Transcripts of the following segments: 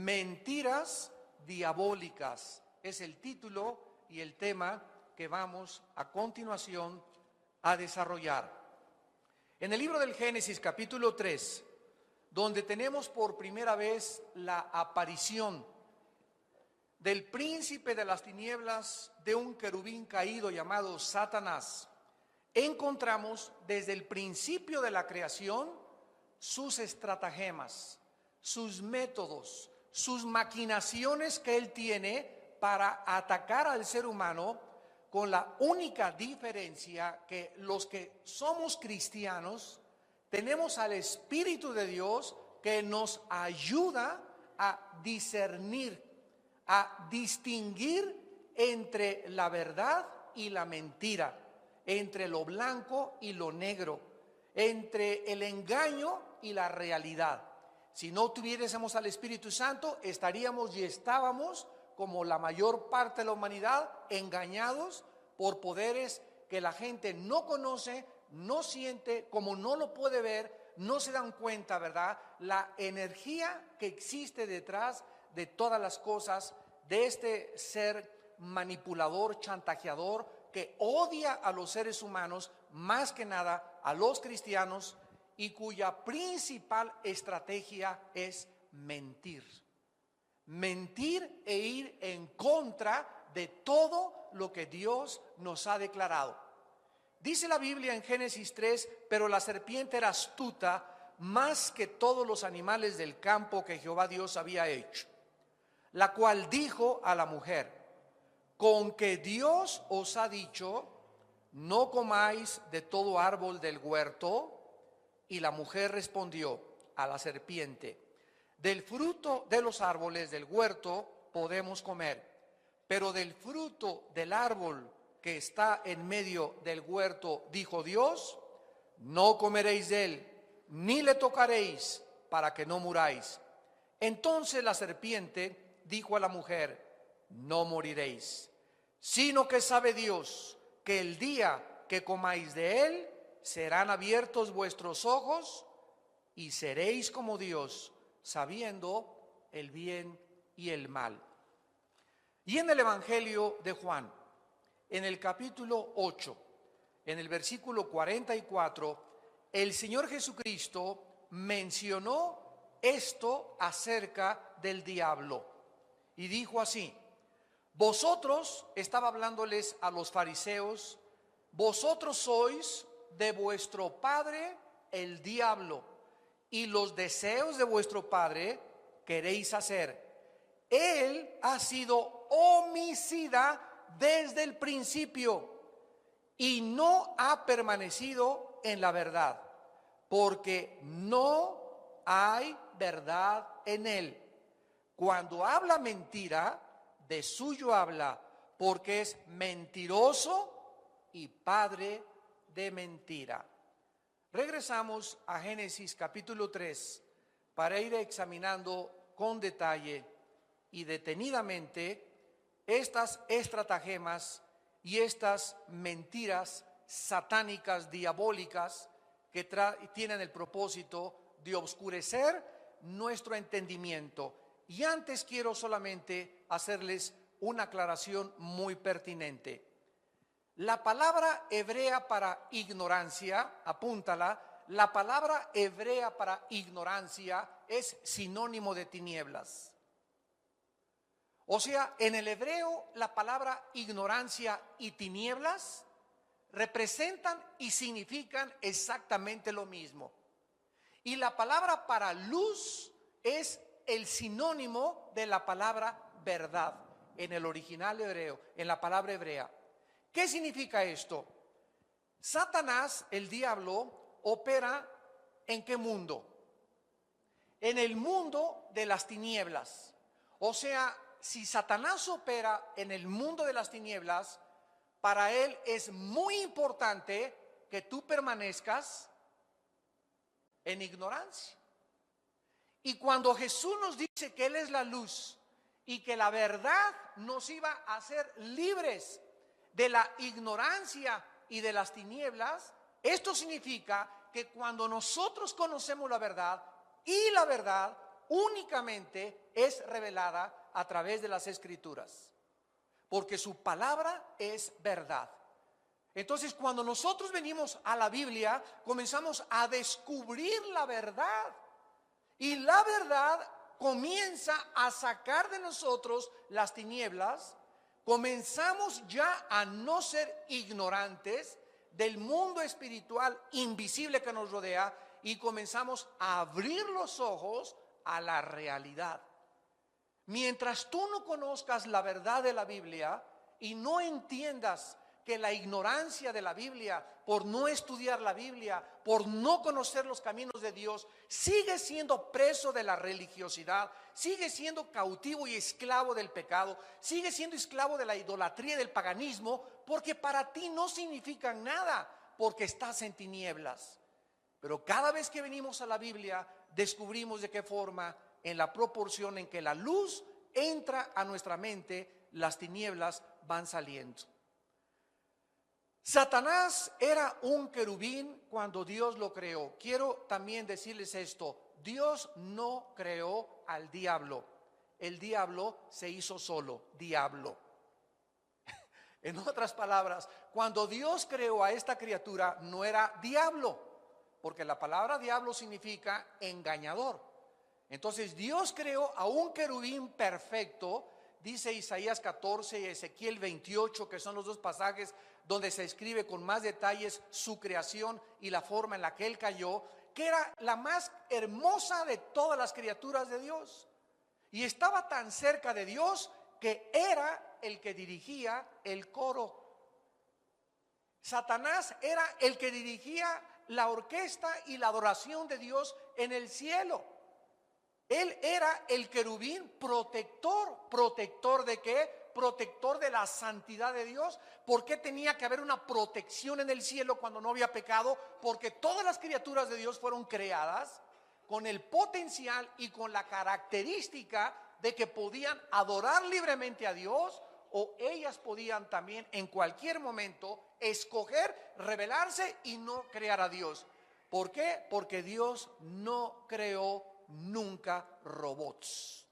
Mentiras diabólicas es el título y el tema que vamos a continuación a desarrollar. En el libro del Génesis capítulo 3, donde tenemos por primera vez la aparición del príncipe de las tinieblas, de un querubín caído llamado Satanás, encontramos desde el principio de la creación sus estratagemas, sus métodos, sus maquinaciones que él tiene para atacar al ser humano, con la única diferencia que los que somos cristianos tenemos al Espíritu de Dios que nos ayuda a discernir, a distinguir entre la verdad y la mentira, entre lo blanco y lo negro, entre el engaño y la realidad. Si no tuviésemos al Espíritu Santo, estaríamos y estábamos, como la mayor parte de la humanidad, engañados por poderes que la gente no conoce, no siente, como no lo puede ver, no se dan cuenta, ¿verdad? La energía que existe detrás de todas las cosas, de este ser manipulador, chantajeador, que odia a los seres humanos, más que nada a los cristianos, y cuya principal estrategia es mentir. Mentir e ir en contra de todo lo que Dios nos ha declarado. Dice la Biblia en Génesis 3, pero la serpiente era astuta más que todos los animales del campo que Jehová Dios había hecho, la cual dijo a la mujer: con que Dios os ha dicho, no comáis de todo árbol del huerto. Y la mujer respondió a la serpiente: del fruto de los árboles del huerto podemos comer, pero del fruto del árbol que está en medio del huerto, dijo Dios, no comeréis de él, ni le tocaréis, para que no muráis. Entonces la serpiente dijo a la mujer: no moriréis, sino que sabe Dios que el día que comáis de él, serán abiertos vuestros ojos y seréis como Dios, sabiendo el bien y el mal. Y en el Evangelio de Juan, en el capítulo 8, en el versículo 44, el Señor Jesucristo mencionó esto acerca del diablo y dijo así: vosotros, estaba hablándoles a los fariseos, vosotros sois de vuestro padre el diablo, y los deseos de vuestro padre queréis hacer. Él ha sido homicida desde el principio y no ha permanecido en la verdad, porque no hay verdad en él. Cuando habla mentira, de suyo habla, porque es mentiroso y padre de mentira. Regresamos a Génesis capítulo 3 para ir examinando con detalle y detenidamente estas estratagemas y estas mentiras satánicas, diabólicas, que tienen el propósito de oscurecer nuestro entendimiento. Y antes quiero solamente hacerles una aclaración muy pertinente. La palabra hebrea para ignorancia, apúntala, la palabra hebrea para ignorancia es sinónimo de tinieblas. O sea, en el hebreo la palabra ignorancia y tinieblas representan y significan exactamente lo mismo. Y la palabra para luz es el sinónimo de la palabra verdad en el original hebreo, en la palabra hebrea. ¿Qué significa esto? Satanás, el diablo, opera ¿en qué mundo? En el mundo de las tinieblas. O sea, si Satanás opera en el mundo de las tinieblas, para él es muy importante que tú permanezcas en ignorancia. Y cuando Jesús nos dice que Él es la luz y que la verdad nos iba a hacer libres de la ignorancia y de las tinieblas, esto significa que cuando nosotros conocemos la verdad y la verdad únicamente es revelada a través de las Escrituras, porque su palabra es verdad. Entonces, cuando nosotros venimos a la Biblia, comenzamos a descubrir la verdad, y la verdad comienza a sacar de nosotros las tinieblas. Comenzamos ya a no ser ignorantes del mundo espiritual invisible que nos rodea, y comenzamos a abrir los ojos a la realidad. Mientras tú no conozcas la verdad de la Biblia y no entiendas que la ignorancia de la Biblia, por no estudiar la Biblia, por no conocer los caminos de Dios, sigue siendo preso de la religiosidad, sigue siendo cautivo y esclavo del pecado, sigue siendo esclavo de la idolatría y del paganismo, porque para ti no significan nada, porque estás en tinieblas. Pero cada vez que venimos a la Biblia, descubrimos de qué forma, en la proporción en que la luz entra a nuestra mente, las tinieblas van saliendo. Satanás era un querubín cuando Dios lo creó. Quiero también decirles esto: Dios no creó al diablo. El diablo se hizo solo, diablo. En otras palabras, cuando Dios creó a esta criatura, no era diablo, porque la palabra diablo significa engañador. Entonces Dios creó a un querubín perfecto. Dice Isaías 14 y Ezequiel 28, que son los dos pasajes donde se escribe con más detalles su creación y la forma en la que él cayó, que era la más hermosa de todas las criaturas de Dios. Y estaba tan cerca de Dios que era el que dirigía el coro. Satanás era el que dirigía la orquesta y la adoración de Dios en el cielo. Él era el querubín protector. ¿Protector de qué? Protector de la santidad de Dios. ¿Por qué tenía que haber una protección en el cielo cuando no había pecado? Porque todas las criaturas de Dios fueron creadas con el potencial y con la característica de que podían adorar libremente a Dios, o ellas podían también en cualquier momento escoger rebelarse y no crear a Dios. ¿Por qué? Porque Dios no creó nunca robots.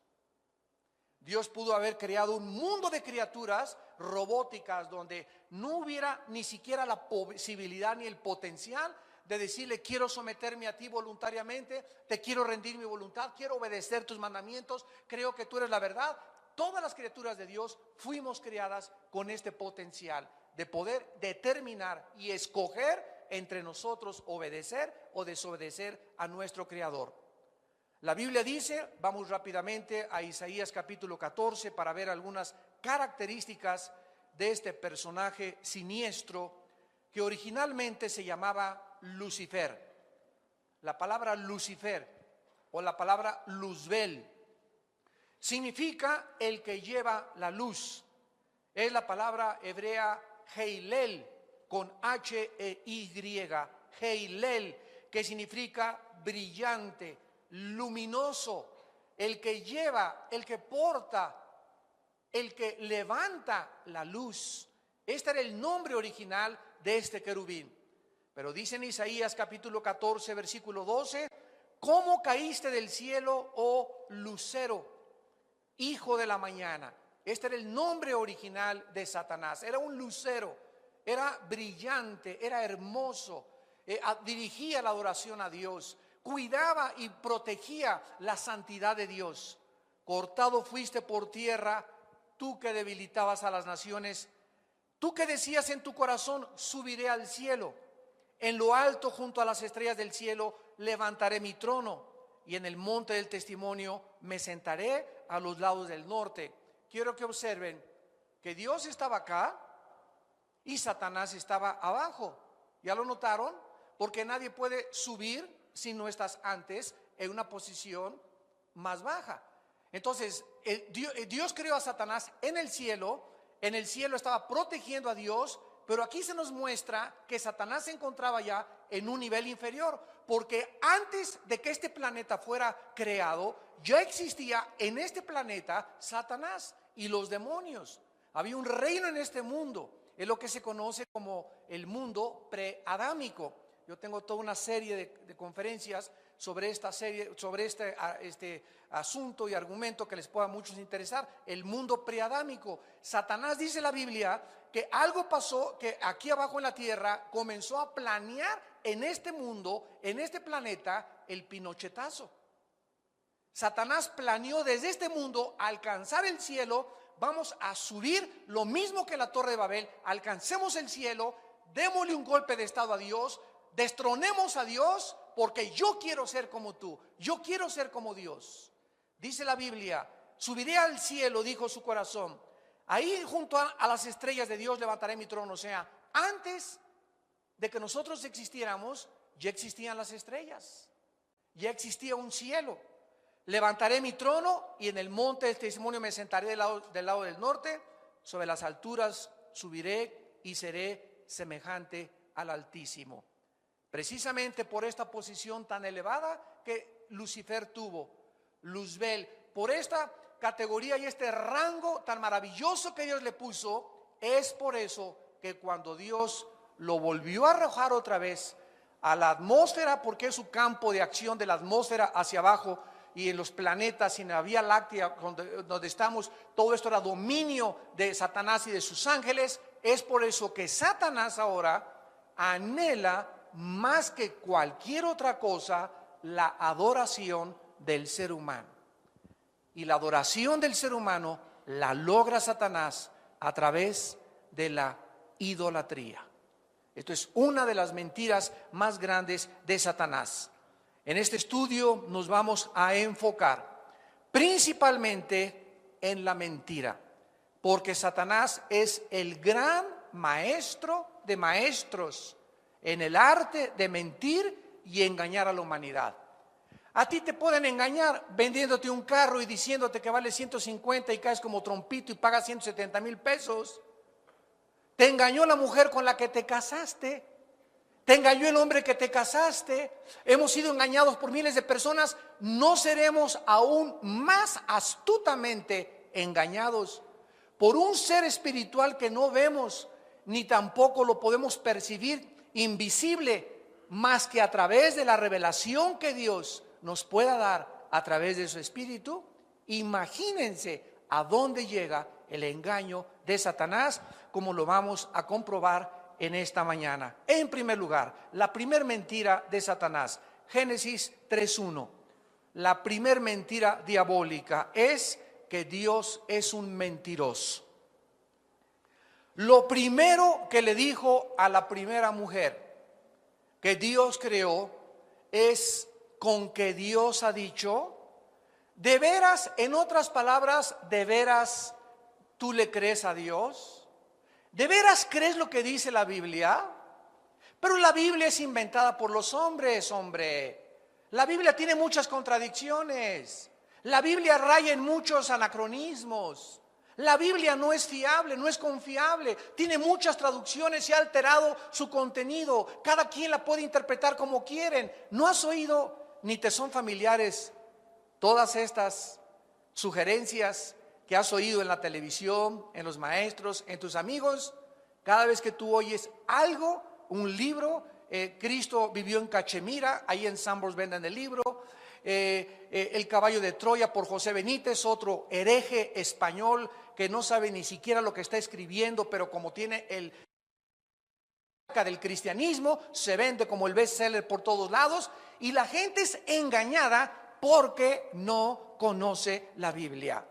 Dios pudo haber creado un mundo de criaturas robóticas donde no hubiera ni siquiera la posibilidad ni el potencial de decirle: quiero someterme a ti voluntariamente, te quiero rendir mi voluntad, quiero obedecer tus mandamientos, creo que tú eres la verdad. Todas las criaturas de Dios fuimos creadas con este potencial de poder determinar y escoger entre nosotros obedecer o desobedecer a nuestro Creador. La Biblia dice, vamos rápidamente a Isaías capítulo 14 para ver algunas características de este personaje siniestro que originalmente se llamaba Lucifer. La palabra Lucifer o la palabra Luzbel significa el que lleva la luz. Es la palabra hebrea Heilel con H-E-Y, Heilel, que significa brillante, luminoso, el que lleva, el que porta, el que levanta la luz. Este era el nombre original de este querubín. Pero dice en Isaías capítulo 14 versículo 12: ¿cómo caíste del cielo, oh lucero, hijo de la mañana? Este era el nombre original de Satanás. Era un lucero, era brillante, era hermoso, dirigía la adoración a Dios, cuidaba y protegía la santidad de Dios. Cortado fuiste por tierra, tú que debilitabas a las naciones, tú que decías en tu corazón: subiré al cielo, en lo alto junto a las estrellas del cielo levantaré mi trono, y en el monte del testimonio me sentaré a los lados del norte. Quiero que observen que Dios estaba acá y Satanás estaba abajo. ¿Ya lo notaron? Porque nadie puede subir si no estás antes en una posición más baja. Entonces Dios creó a Satanás en el cielo estaba protegiendo a Dios, pero aquí se nos muestra que Satanás se encontraba ya en un nivel inferior, porque antes de que este planeta fuera creado, ya existía en este planeta Satanás y los demonios. Había un reino en este mundo, es lo que se conoce como el mundo preadámico. Yo tengo toda una serie de conferencias sobre esta serie, sobre este asunto y argumento que les pueda a muchos interesar, el mundo preadámico. Satanás, dice la Biblia, que algo pasó, que aquí abajo en la tierra comenzó a planear en este mundo, en este planeta, el pinochetazo. Satanás planeó desde este mundo alcanzar el cielo. Vamos a subir lo mismo que la Torre de Babel, alcancemos el cielo, démosle un golpe de estado a Dios, destronemos a Dios, porque yo quiero ser como tú, yo quiero ser como Dios. Dice la Biblia, subiré al cielo, dijo su corazón, ahí junto a las estrellas de Dios levantaré mi trono. O sea, antes de que nosotros existiéramos, ya existían las estrellas, ya existía un cielo. Levantaré mi trono y en el monte del testimonio me sentaré del lado del norte, sobre las alturas subiré y seré semejante al Altísimo. Precisamente por esta posición tan elevada que Lucifer tuvo, Luzbel, por esta categoría y este rango tan maravilloso que Dios le puso, es por eso que cuando Dios lo volvió a arrojar otra vez a la atmósfera, porque es su campo de acción de la atmósfera hacia abajo, y en los planetas y en la Vía Láctea donde estamos, todo esto era dominio de Satanás y de sus ángeles. Es por eso que Satanás ahora anhela más que cualquier otra cosa la adoración del ser humano. Y la adoración del ser humano la logra Satanás a través de la idolatría. Esto es una de las mentiras más grandes de Satanás. En este estudio nos vamos a enfocar principalmente en la mentira, porque Satanás es el gran maestro de maestros en el arte de mentir y engañar a la humanidad. A ti te pueden engañar vendiéndote un carro y diciéndote que vale 150 y caes como trompito y pagas 170,000 pesos. Te engañó la mujer con la que te casaste. Te engañó el hombre que te casaste. Hemos sido engañados por miles de personas. No seremos aún más astutamente engañados por un ser espiritual que no vemos ni tampoco lo podemos percibir, invisible, más que a través de la revelación que Dios nos pueda dar a través de su Espíritu. Imagínense a dónde llega el engaño de Satanás, como lo vamos a comprobar en esta mañana. En primer lugar, la primer mentira de Satanás, Génesis 3:1. La primer mentira diabólica es que Dios es un mentiroso. Lo primero que le dijo a la primera mujer que Dios creó es: con que Dios ha dicho. ¿De veras, en otras palabras, de veras tú le crees a Dios? ¿De veras crees lo que dice la Biblia? Pero la Biblia es inventada por los hombres, hombre. La Biblia tiene muchas contradicciones. La Biblia raya en muchos anacronismos. La Biblia no es fiable, no es confiable. Tiene muchas traducciones y ha alterado su contenido. Cada quien la puede interpretar como quieren. ¿No has oído ni te son familiares todas estas sugerencias que has oído en la televisión, en los maestros, en tus amigos? Cada vez que tú oyes algo, un libro, Cristo vivió en Cachemira, ahí en Sambors venden el libro, El caballo de Troya por José Benítez, otro hereje español que no sabe ni siquiera lo que está escribiendo, pero como tiene el del cristianismo, se vende como el bestseller por todos lados, y la gente es engañada porque no conoce la Biblia.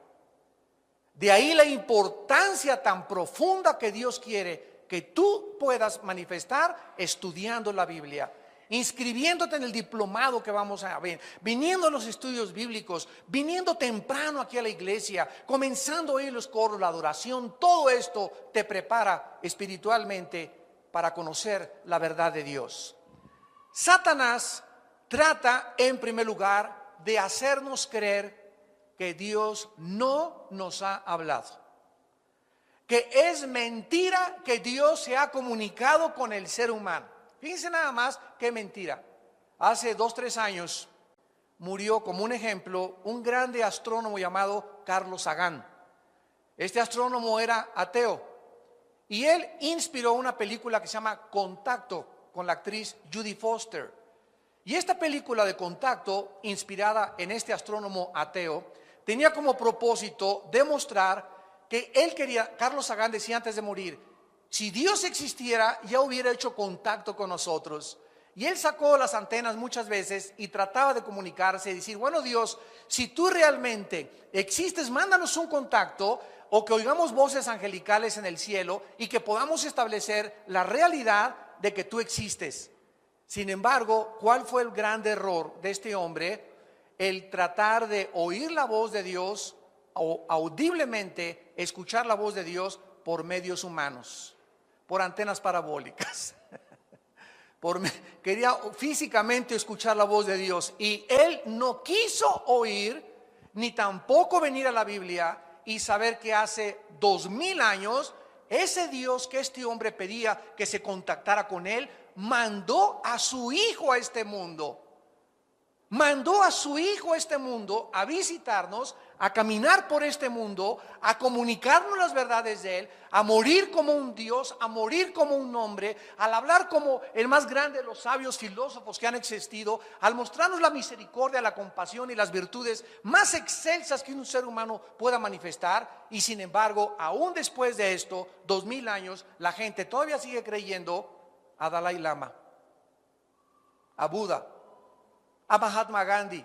De ahí la importancia tan profunda que Dios quiere que tú puedas manifestar estudiando la Biblia, inscribiéndote en el diplomado que vamos a ver, viniendo a los estudios bíblicos, viniendo temprano aquí a la iglesia, comenzando a oír los coros, la adoración. Todo esto te prepara espiritualmente para conocer la verdad de Dios. Satanás trata en primer lugar de hacernos creer que Dios no nos ha hablado, que es mentira que Dios se ha comunicado con el ser humano. Fíjense nada más qué mentira. Hace 2-3 años murió, como un ejemplo, un grande astrónomo llamado Carlos Sagan. Este astrónomo era ateo y él inspiró una película que se llama Contacto, con la actriz Judy Foster. Y esta película de Contacto, inspirada en este astrónomo ateo, tenía como propósito demostrar que él quería, Carlos Sagan decía antes de morir, si Dios existiera ya hubiera hecho contacto con nosotros. Y él sacó las antenas muchas veces y trataba de comunicarse y decir, bueno Dios, si tú realmente existes, mándanos un contacto o que oigamos voces angelicales en el cielo y que podamos establecer la realidad de que tú existes. Sin embargo, ¿cuál fue el gran error de este hombre? El tratar de oír la voz de Dios o audiblemente escuchar la voz de Dios por medios humanos, por antenas parabólicas. Quería físicamente escuchar la voz de Dios y él no quiso oír ni tampoco venir a la Biblia y saber que hace 2000 años ese Dios que este hombre pedía que se contactara con él mandó a su hijo a este mundo. Mandó a su hijo a este mundo a visitarnos, a caminar por este mundo, a comunicarnos las verdades de él, a morir como un Dios, a morir como un hombre, al hablar como el más grande de los sabios filósofos que han existido, al mostrarnos la misericordia, la compasión y las virtudes más excelsas que un ser humano pueda manifestar. Y sin embargo, aún después de esto, 2000 años, la gente todavía sigue creyendo a Dalai Lama, a Buda, a Mahatma Gandhi,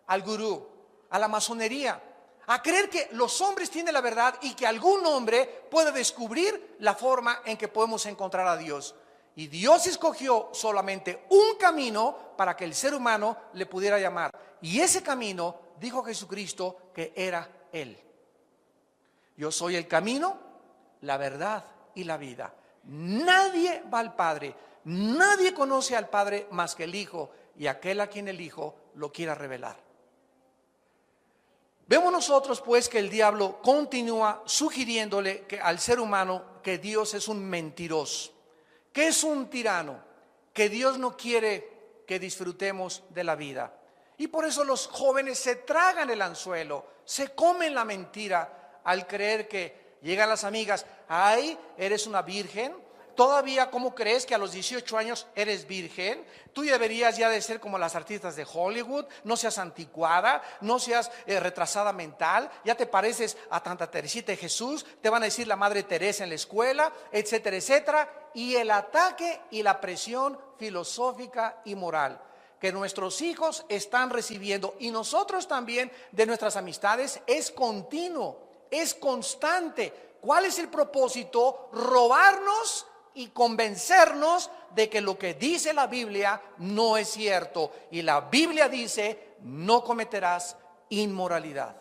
al gurú, a la masonería, a creer que los hombres tienen la verdad y que algún hombre puede descubrir la forma en que podemos encontrar a Dios. Y Dios escogió solamente un camino para que el ser humano le pudiera llamar. Y ese camino, dijo Jesucristo, que era Él. Yo soy el camino, la verdad y la vida. Nadie va al Padre, nadie conoce al Padre más que el Hijo y aquel a quien el Hijo lo quiera revelar. Vemos nosotros pues que el diablo continúa sugiriéndole al ser humano que Dios es un mentiroso, que es un tirano, que Dios no quiere que disfrutemos de la vida. Y por eso los jóvenes se tragan el anzuelo, se comen la mentira al creer que llegan las amigas, ay, eres una virgen. Todavía, ¿cómo crees que a los 18 años eres virgen? Tú deberías ya de ser como las artistas de Hollywood. No seas anticuada, no seas retrasada mental. Ya te pareces a Santa Teresita de Jesús. Te van a decir la Madre Teresa en la escuela, etcétera, etcétera. Y el ataque y la presión filosófica y moral que nuestros hijos están recibiendo y nosotros también de nuestras amistades es continuo, es constante. ¿Cuál es el propósito? Robarnos y convencernos de que lo que dice la Biblia no es cierto. Y la Biblia dice, no cometerás inmoralidad.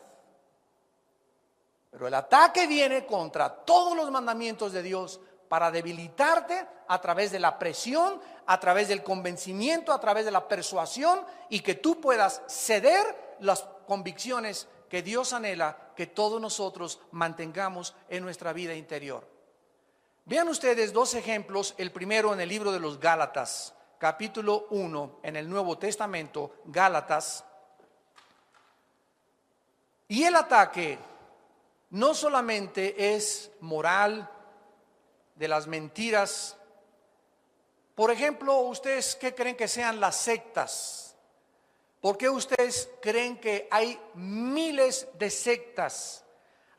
Pero el ataque viene contra todos los mandamientos de Dios para debilitarte a través de la presión, a través del convencimiento, a través de la persuasión y que tú puedas ceder las convicciones que Dios anhela que todos nosotros mantengamos en nuestra vida interior. Vean ustedes dos ejemplos, el primero en el libro de los Gálatas, capítulo 1, en el Nuevo Testamento, Gálatas. Y el ataque no solamente es moral, de las mentiras. Por ejemplo, ¿ustedes qué creen que sean las sectas? ¿Por qué ustedes creen que hay miles de sectas?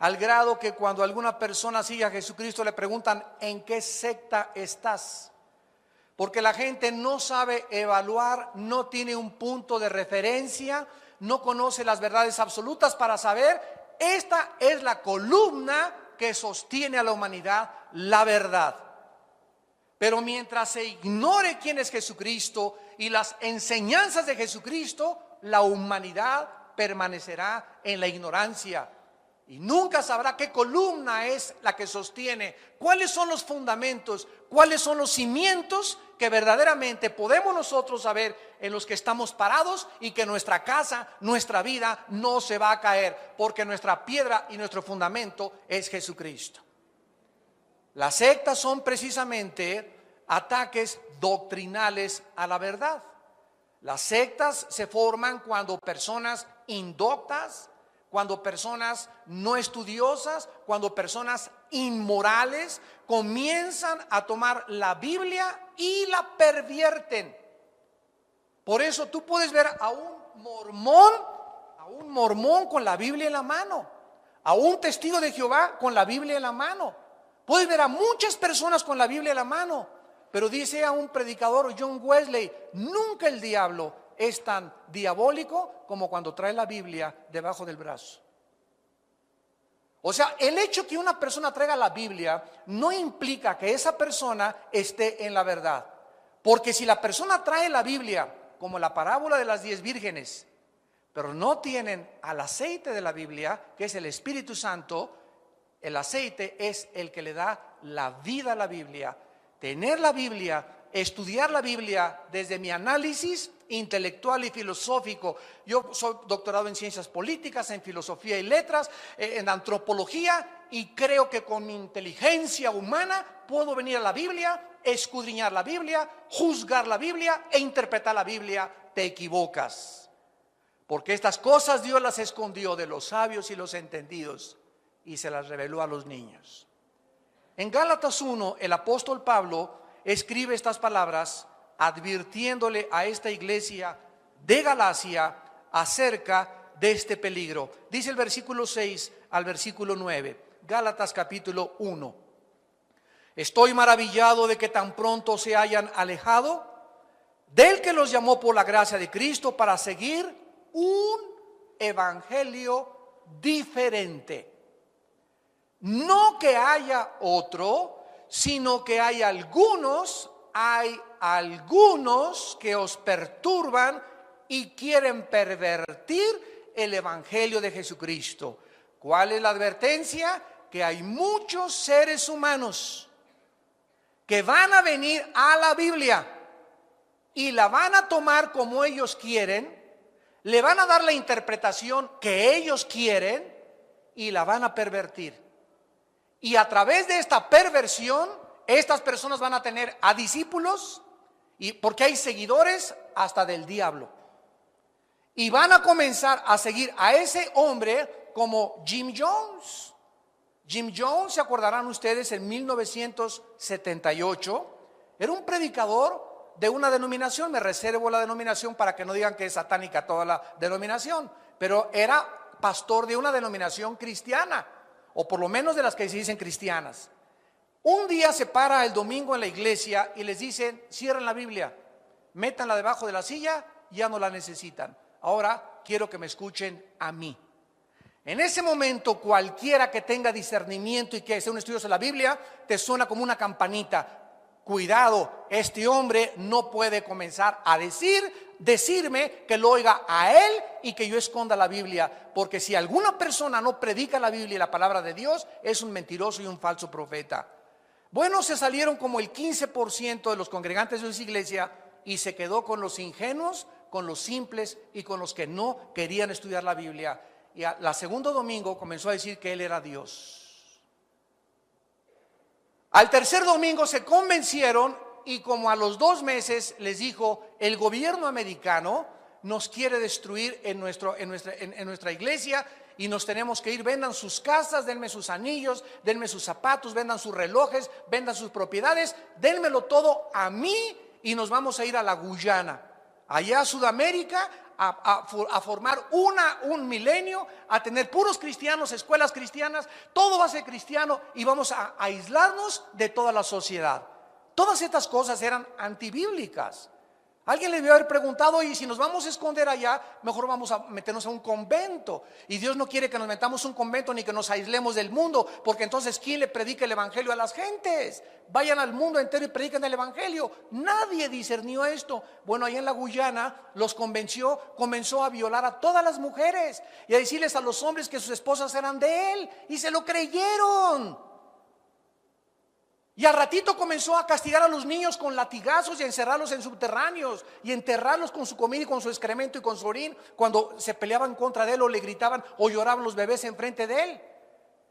Al grado que cuando alguna persona sigue a Jesucristo le preguntan, ¿en qué secta estás? Porque la gente no sabe evaluar, no tiene un punto de referencia, no conoce las verdades absolutas para saber, esta es la columna que sostiene a la humanidad, la verdad. Pero mientras se ignore quién es Jesucristo y las enseñanzas de Jesucristo, la humanidad permanecerá en la ignorancia. Y nunca sabrá qué columna es la que sostiene, cuáles son los fundamentos, cuáles son los cimientos que verdaderamente podemos nosotros saber en los que estamos parados y que nuestra casa, nuestra vida no se va a caer, porque nuestra piedra y nuestro fundamento es Jesucristo. Las sectas son precisamente ataques doctrinales a la verdad. Las sectas se forman cuando personas indoctas, cuando personas no estudiosas, cuando personas inmorales comienzan a tomar la Biblia y la pervierten. Por eso tú puedes ver a un mormón con la Biblia en la mano, a un testigo de Jehová con la Biblia en la mano. Puedes ver a muchas personas con la Biblia en la mano, pero dice a un predicador, John Wesley, nunca el diablo es tan diabólico como cuando trae la Biblia debajo del brazo. O sea, el hecho que una persona traiga la Biblia no implica que esa persona esté en la verdad. Porque si la persona trae la Biblia, como la parábola de las 10 vírgenes, pero no tienen al aceite de la Biblia, que es el Espíritu Santo, el aceite es el que le da la vida a la Biblia. Tener la Biblia, estudiar la Biblia desde mi análisis intelectual y filosófico. Yo soy doctorado en ciencias políticas, en filosofía y letras, en antropología, y creo que con mi inteligencia humana puedo venir a la Biblia, escudriñar la Biblia, juzgar la Biblia e interpretar la Biblia. Te equivocas, porque estas cosas Dios las escondió de los sabios y los entendidos y se las reveló a los niños. En Gálatas 1, el apóstol Pablo escribe estas palabras advirtiéndole a esta iglesia de Galacia acerca de este peligro. Dice el versículo 6 al versículo 9, Gálatas capítulo 1. Estoy maravillado de que tan pronto se hayan alejado del que los llamó por la gracia de Cristo para seguir un evangelio diferente. No que haya otro, sino que hay algunos que os perturban y quieren pervertir el evangelio de Jesucristo. ¿Cuál es la advertencia? Que hay muchos seres humanos que van a venir a la Biblia y la van a tomar como ellos quieren, le van a dar la interpretación que ellos quieren y la van a pervertir. Y a través de esta perversión, estas personas van a tener a discípulos, y porque hay seguidores hasta del diablo. Y van a comenzar a seguir a ese hombre como Jim Jones. Jim Jones, se acordarán ustedes, en 1978, era un predicador de una denominación. Me reservo la denominación para que no digan que es satánica toda la denominación, pero era pastor de una denominación cristiana, o por lo menos de las que se dicen cristianas. Un día se para el domingo en la iglesia y les dicen: cierren la Biblia, métanla debajo de la silla, ya no la necesitan. Ahora quiero que me escuchen a mí. En ese momento, cualquiera que tenga discernimiento y que sea un estudioso de la Biblia, te suena como una campanita. Cuidado, este hombre no puede comenzar a decirme que lo oiga a él y que yo esconda la Biblia, porque si alguna persona no predica la Biblia y la palabra de Dios, es un mentiroso y un falso profeta. Bueno, se salieron como el 15% de los congregantes de su iglesia y se quedó con los ingenuos, con los simples y con los que no querían estudiar la Biblia. Y al segundo domingo comenzó a decir que él era Dios. Al tercer domingo se convencieron y como a los 2 meses les dijo: el gobierno americano nos quiere destruir en nuestra iglesia y nos tenemos que ir. Vendan sus casas, denme sus anillos, denme sus zapatos, vendan sus relojes, vendan sus propiedades, denmelo todo a mí y nos vamos a ir a la Guyana, allá a Sudamérica, a formar un milenio, a tener puros cristianos, escuelas cristianas, todo va a ser cristiano y vamos a aislarnos de toda la sociedad. Todas estas cosas eran antibíblicas. Alguien le debió haber preguntado: y si nos vamos a esconder allá, mejor vamos a meternos a un convento. Y Dios no quiere que nos metamos a un convento ni que nos aislemos del mundo, porque entonces ¿quién le predica el evangelio a las gentes? Vayan al mundo entero y prediquen el evangelio. Nadie discernió esto. Bueno, allá en la Guyana los convenció, comenzó a violar a todas las mujeres y a decirles a los hombres que sus esposas eran de él, y se lo creyeron. Y al ratito comenzó a castigar a los niños con latigazos y a encerrarlos en subterráneos y enterrarlos con su comida y con su excremento y con su orín cuando se peleaban contra de él o le gritaban o lloraban los bebés enfrente de él.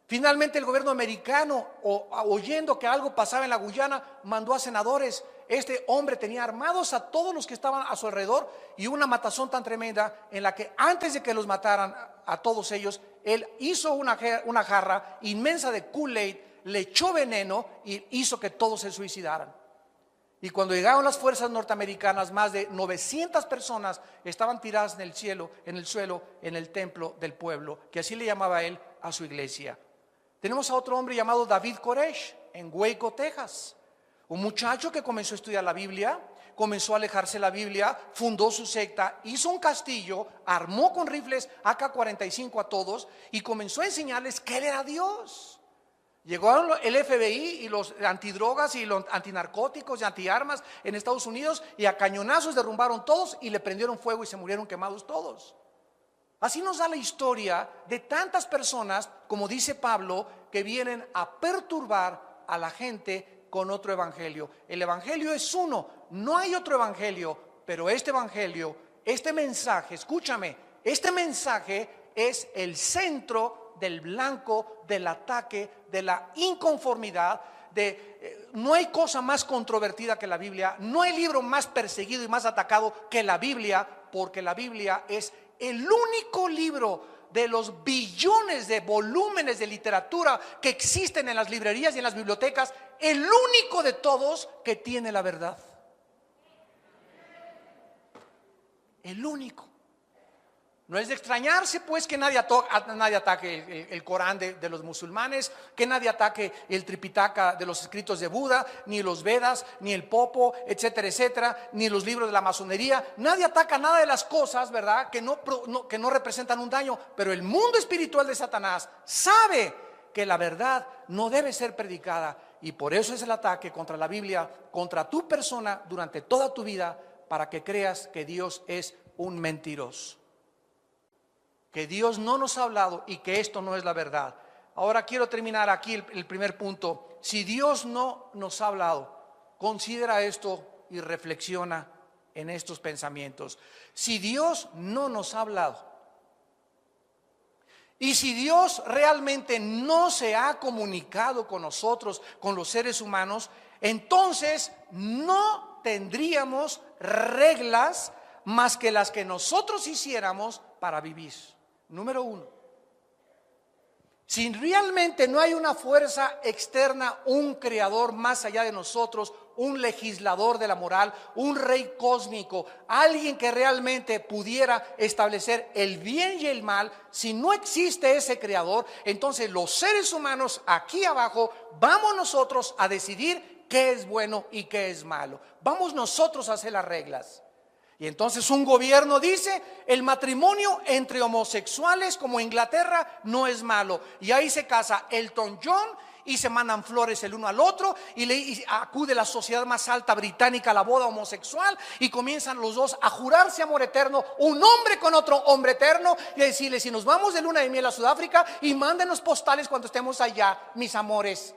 Finalmente el gobierno americano, oyendo que algo pasaba en la Guyana, mandó a senadores. Este hombre tenía armados a todos los que estaban a su alrededor y una matazón tan tremenda en la que antes de que los mataran a todos ellos, él hizo una jarra inmensa de Kool-Aid, le echó veneno y hizo que todos se suicidaran. Y cuando llegaron las fuerzas norteamericanas, más de 900 personas estaban tiradas en el suelo, en el templo del pueblo, que así le llamaba él a su iglesia. Tenemos a otro hombre llamado David Koresh en Waco, Texas. Un muchacho que comenzó a estudiar la Biblia, comenzó a alejarse de la Biblia, fundó su secta, hizo un castillo, armó con rifles AK-45 a todos y comenzó a enseñarles que él era Dios. Llegó el FBI y los antidrogas y los antinarcóticos y antiarmas en Estados Unidos y a cañonazos derrumbaron todos y le prendieron fuego y se murieron quemados todos. Así nos da la historia de tantas personas, como dice Pablo, que vienen a perturbar a la gente con otro evangelio. El evangelio es uno, no hay otro evangelio, pero este evangelio, este mensaje, escúchame, este mensaje es el centro del blanco del ataque, de la inconformidad, no hay cosa más controvertida que la Biblia, no hay libro más perseguido y más atacado que la Biblia, porque la Biblia es el único libro de los billones de volúmenes de literatura que existen en las librerías y en las bibliotecas, el único de todos que tiene la verdad. El único. No es de extrañarse pues que nadie ataque el Corán de los musulmanes, que nadie ataque el Tripitaka de los escritos de Buda, ni los Vedas, ni el Popo, etcétera, etcétera, ni los libros de la masonería. Nadie ataca nada de las cosas, ¿verdad?, que no representan un daño. Pero el mundo espiritual de Satanás sabe que la verdad no debe ser predicada, y por eso es el ataque contra la Biblia, contra tu persona durante toda tu vida, para que creas que Dios es un mentiroso, que Dios no nos ha hablado y que esto no es la verdad. Ahora quiero terminar aquí el primer punto. Si Dios no nos ha hablado, considera esto y reflexiona en estos pensamientos. Si Dios no nos ha hablado y si Dios realmente no se ha comunicado con nosotros, con los seres humanos, entonces no tendríamos reglas más que las que nosotros hiciéramos para vivir. Número uno, si realmente no hay una fuerza externa, un creador más allá de nosotros, un legislador de la moral, un rey cósmico, alguien que realmente pudiera establecer el bien y el mal, si no existe ese creador, entonces los seres humanos aquí abajo vamos nosotros a decidir qué es bueno y qué es malo. Vamos nosotros a hacer las reglas. Y entonces un gobierno dice: el matrimonio entre homosexuales como Inglaterra no es malo. Y ahí se casa Elton John y se mandan flores el uno al otro, y acude la sociedad más alta británica a la boda homosexual, y comienzan los dos a jurarse amor eterno, un hombre con otro hombre eterno, y a decirle: si nos vamos de luna de miel a Sudáfrica, y mándenos postales cuando estemos allá, mis amores.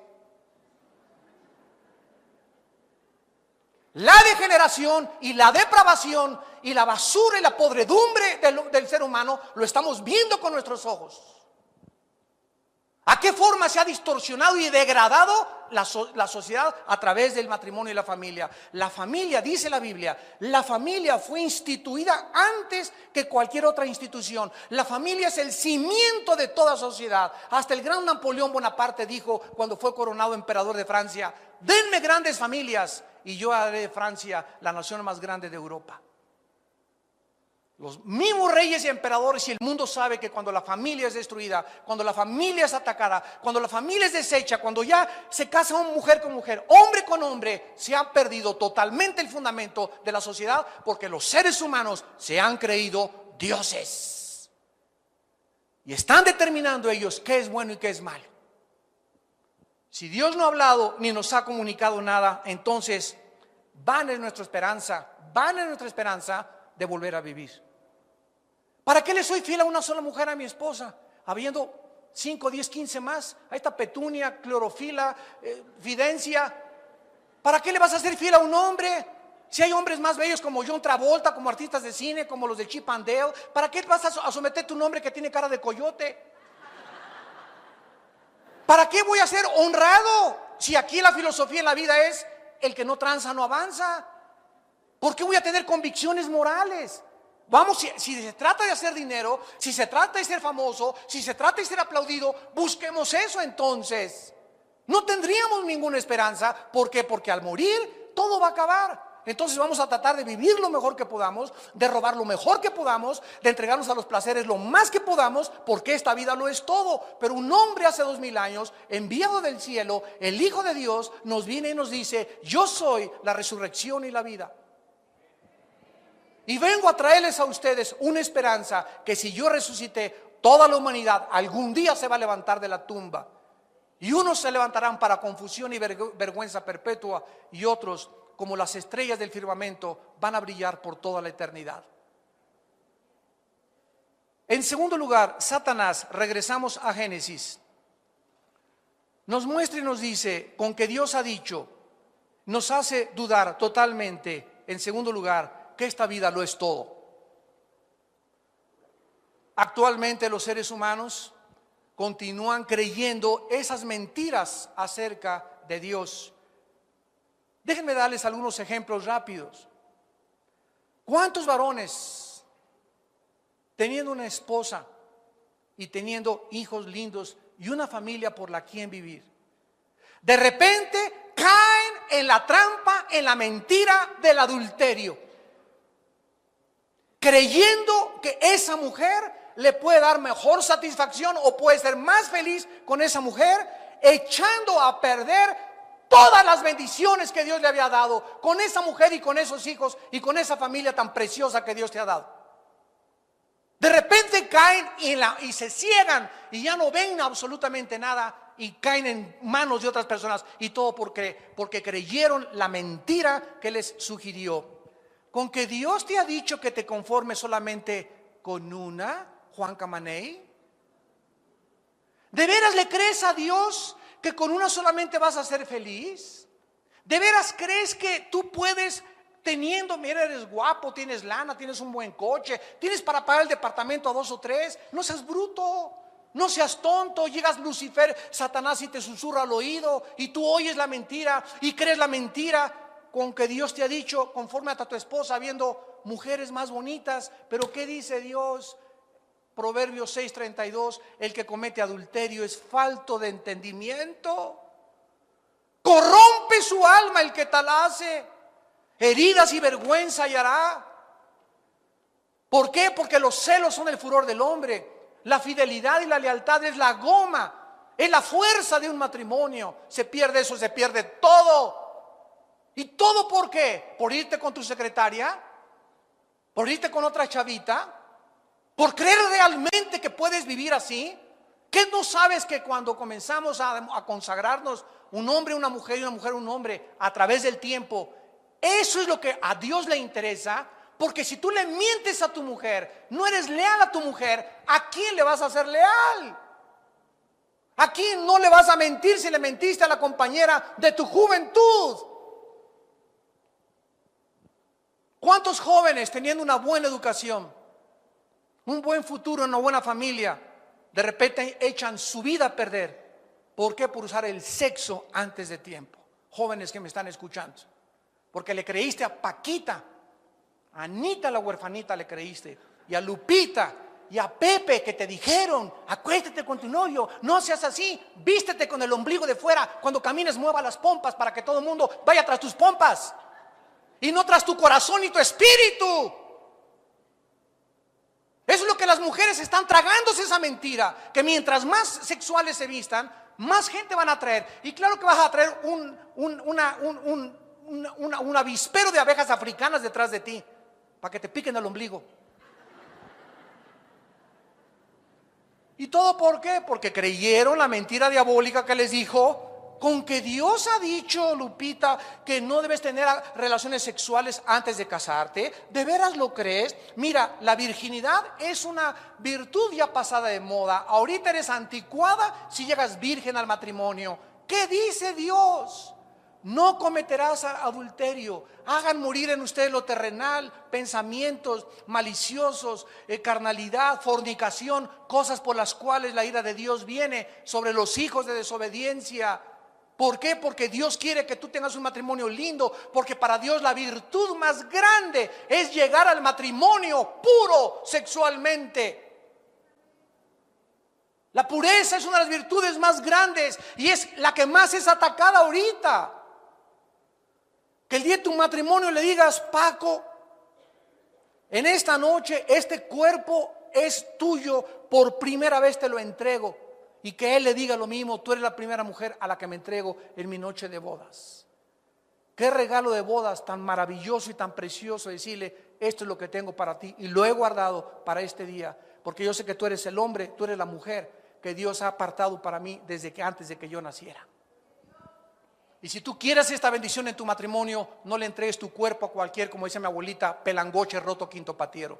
La degeneración y la depravación y la basura y la podredumbre del ser humano lo estamos viendo con nuestros ojos. ¿A qué forma se ha distorsionado y degradado la sociedad a través del matrimonio y la familia? La familia, dice la Biblia, la familia fue instituida antes que cualquier otra institución. La familia es el cimiento de toda sociedad. Hasta el gran Napoleón Bonaparte dijo, cuando fue coronado emperador de Francia: denme grandes familias y yo haré de Francia la nación más grande de Europa. Los mismos reyes y emperadores, y el mundo sabe que cuando la familia es destruida, cuando la familia es atacada, cuando la familia es deshecha, cuando ya se casa una mujer con mujer, hombre con hombre, se ha perdido totalmente el fundamento de la sociedad, porque los seres humanos se han creído dioses y están determinando ellos qué es bueno y qué es malo. Si Dios no ha hablado ni nos ha comunicado nada, entonces vana es nuestra esperanza de volver a vivir. ¿Para qué le soy fiel a una sola mujer, a mi esposa, habiendo 5, 10, 15 más? A esta Petunia, Clorofila, Fidencia. ¿Para qué le vas a ser fiel a un hombre? Si hay hombres más bellos como John Travolta, como artistas de cine, como los de Chip and Dale, ¿para qué vas a someter tu nombre que tiene cara de coyote? ¿Para qué voy a ser honrado si aquí la filosofía en la vida es: el que no tranza no avanza? ¿Por qué voy a tener convicciones morales? Vamos, si se trata de hacer dinero, si se trata de ser famoso, si se trata de ser aplaudido, busquemos eso entonces. No tendríamos ninguna esperanza. ¿Por qué? Porque al morir todo va a acabar. Entonces vamos a tratar de vivir lo mejor que podamos, de robar lo mejor que podamos, de entregarnos a los placeres lo más que podamos, porque esta vida lo es todo. Pero un hombre hace 2000 años, enviado del cielo, el Hijo de Dios, nos viene y nos dice: yo soy la resurrección y la vida. Y vengo a traerles a ustedes una esperanza, que si yo resucité, toda la humanidad algún día se va a levantar de la tumba. Y unos se levantarán para confusión y vergüenza perpetua, y otros, como las estrellas del firmamento, van a brillar por toda la eternidad. En segundo lugar, Satanás, regresamos a Génesis, nos muestra y nos dice, con que Dios ha dicho, nos hace dudar totalmente, en segundo lugar, que esta vida lo es todo. Actualmente los seres humanos continúan creyendo esas mentiras acerca de Dios. Déjenme darles algunos ejemplos rápidos. ¿Cuántos varones, teniendo una esposa y teniendo hijos lindos y una familia por la quien vivir, de repente caen en la trampa, en la mentira del adulterio, creyendo que esa mujer le puede dar mejor satisfacción o puede ser más feliz con esa mujer, echando a perder todas las bendiciones que Dios le había dado con esa mujer y con esos hijos y con esa familia tan preciosa que Dios te ha dado. De repente caen y se ciegan y ya no ven absolutamente nada y caen en manos de otras personas, y todo porque creyeron la mentira que les sugirió. Con que Dios te ha dicho que te conformes solamente con una, Juan Camaney. ¿De veras le crees a Dios que con una solamente vas a ser feliz? ¿De veras crees que tú puedes, teniendo, mira, eres guapo, tienes lana, tienes un buen coche, tienes para pagar el departamento a 2 o 3? No seas bruto, no seas tonto. Llegas Lucifer, Satanás, y te susurra al oído y tú oyes la mentira y crees la mentira. Con que Dios te ha dicho, confórmate a tu esposa viendo mujeres más bonitas. Pero ¿qué dice Dios? Proverbios 6:32, el que comete adulterio es falto de entendimiento. Corrompe su alma el que tal hace, heridas y vergüenza hallará. ¿Por qué? Porque los celos son el furor del hombre. La fidelidad y la lealtad es la goma, es la fuerza de un matrimonio. Se pierde eso, se pierde todo. ¿Y todo por qué? ¿Por irte con tu secretaria? ¿Por irte con otra chavita? ¿Por creer realmente que puedes vivir así? ¿Qué no sabes que cuando comenzamos a consagrarnos, un hombre, una mujer y una mujer, un hombre, a través del tiempo, eso es lo que a Dios le interesa? Porque si tú le mientes a tu mujer, no eres leal a tu mujer, ¿a quién le vas a ser leal? ¿A quién no le vas a mentir si le mentiste a la compañera de tu juventud? ¿Cuántos jóvenes teniendo una buena educación, un buen futuro, una buena familia, de repente echan su vida a perder? ¿Por qué? Por usar el sexo antes de tiempo. Jóvenes que me están escuchando, porque le creíste a Paquita, a Anita la huerfanita le creíste, y a Lupita y a Pepe, que te dijeron: acuéstate con tu novio, no seas así, vístete con el ombligo de fuera, cuando camines mueva las pompas para que todo el mundo vaya tras tus pompas y no tras tu corazón y tu espíritu. Eso es lo que las mujeres están tragándose, esa mentira, que mientras más sexuales se vistan, más gente van a traer. Y claro que vas a traer un avispero de abejas africanas detrás de ti, para que te piquen el ombligo. ¿Y todo por qué? Porque creyeron la mentira diabólica que les dijo: con que Dios ha dicho, Lupita, que no debes tener relaciones sexuales antes de casarte. ¿De veras lo crees? Mira, la virginidad es una virtud ya pasada de moda. Ahorita eres anticuada si llegas virgen al matrimonio. ¿Qué dice Dios? No cometerás adulterio. Hagan morir en ustedes lo terrenal, pensamientos maliciosos, carnalidad, fornicación, cosas por las cuales la ira de Dios viene sobre los hijos de desobediencia. ¿Por qué? Porque Dios quiere que tú tengas un matrimonio lindo, porque para Dios la virtud más grande es llegar al matrimonio puro sexualmente. La pureza es una de las virtudes más grandes y es la que más es atacada ahorita. Que el día de tu matrimonio le digas: Paco, en esta noche este cuerpo es tuyo, por primera vez te lo entrego. Y que él le diga lo mismo: tú eres la primera mujer a la que me entrego en mi noche de bodas. Qué regalo de bodas tan maravilloso y tan precioso, decirle: esto es lo que tengo para ti y lo he guardado para este día, porque yo sé que tú eres el hombre, tú eres la mujer que Dios ha apartado para mí desde que antes de que yo naciera. Y si tú quieres esta bendición en tu matrimonio, no le entregues tu cuerpo a cualquier, como dice mi abuelita, pelangoche roto quinto patiero.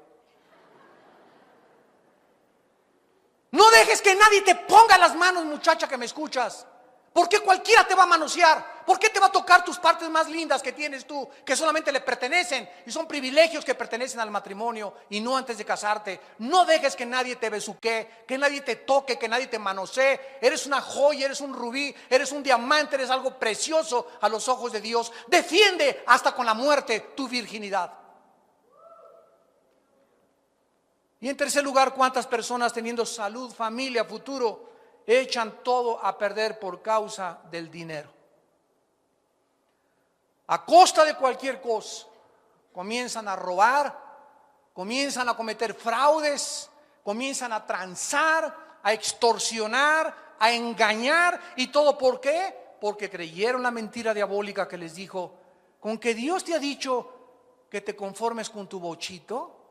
No dejes que nadie te ponga las manos, muchacha que me escuchas. ¿Por qué cualquiera te va a manosear? ¿Por qué te va a tocar tus partes más lindas que tienes tú, que solamente le pertenecen y son privilegios que pertenecen al matrimonio y no antes de casarte? No dejes que nadie te besuquee, que nadie te toque, que nadie te manosee. Eres una joya, eres un rubí, eres un diamante, eres algo precioso a los ojos de Dios. Defiende hasta con la muerte tu virginidad. Y en tercer lugar, ¿cuántas personas teniendo salud, familia, futuro, echan todo a perder por causa del dinero? A costa de cualquier cosa, comienzan a robar, comienzan a cometer fraudes, comienzan a transar, a extorsionar, a engañar. ¿Y todo por qué? Porque creyeron la mentira diabólica que les dijo: con que Dios te ha dicho que te conformes con tu bochito,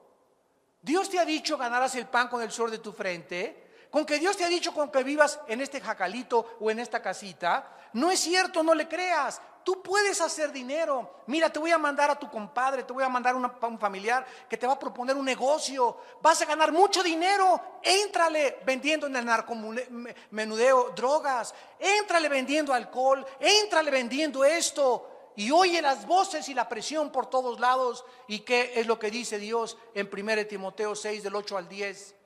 Dios te ha dicho ganarás el pan con el sudor de tu frente, con que Dios te ha dicho con que vivas en este jacalito o en esta casita. No es cierto, no le creas. Tú puedes hacer dinero. Mira, te voy a mandar a tu compadre, te voy a mandar a un familiar que te va a proponer un negocio. Vas a ganar mucho dinero. Éntrale vendiendo en el narcomenudeo drogas. Éntrale vendiendo alcohol. Éntrale vendiendo esto. Y oye las voces y la presión por todos lados. ¿Y qué es lo que dice Dios en 1 Timoteo 6 del 8 al 10?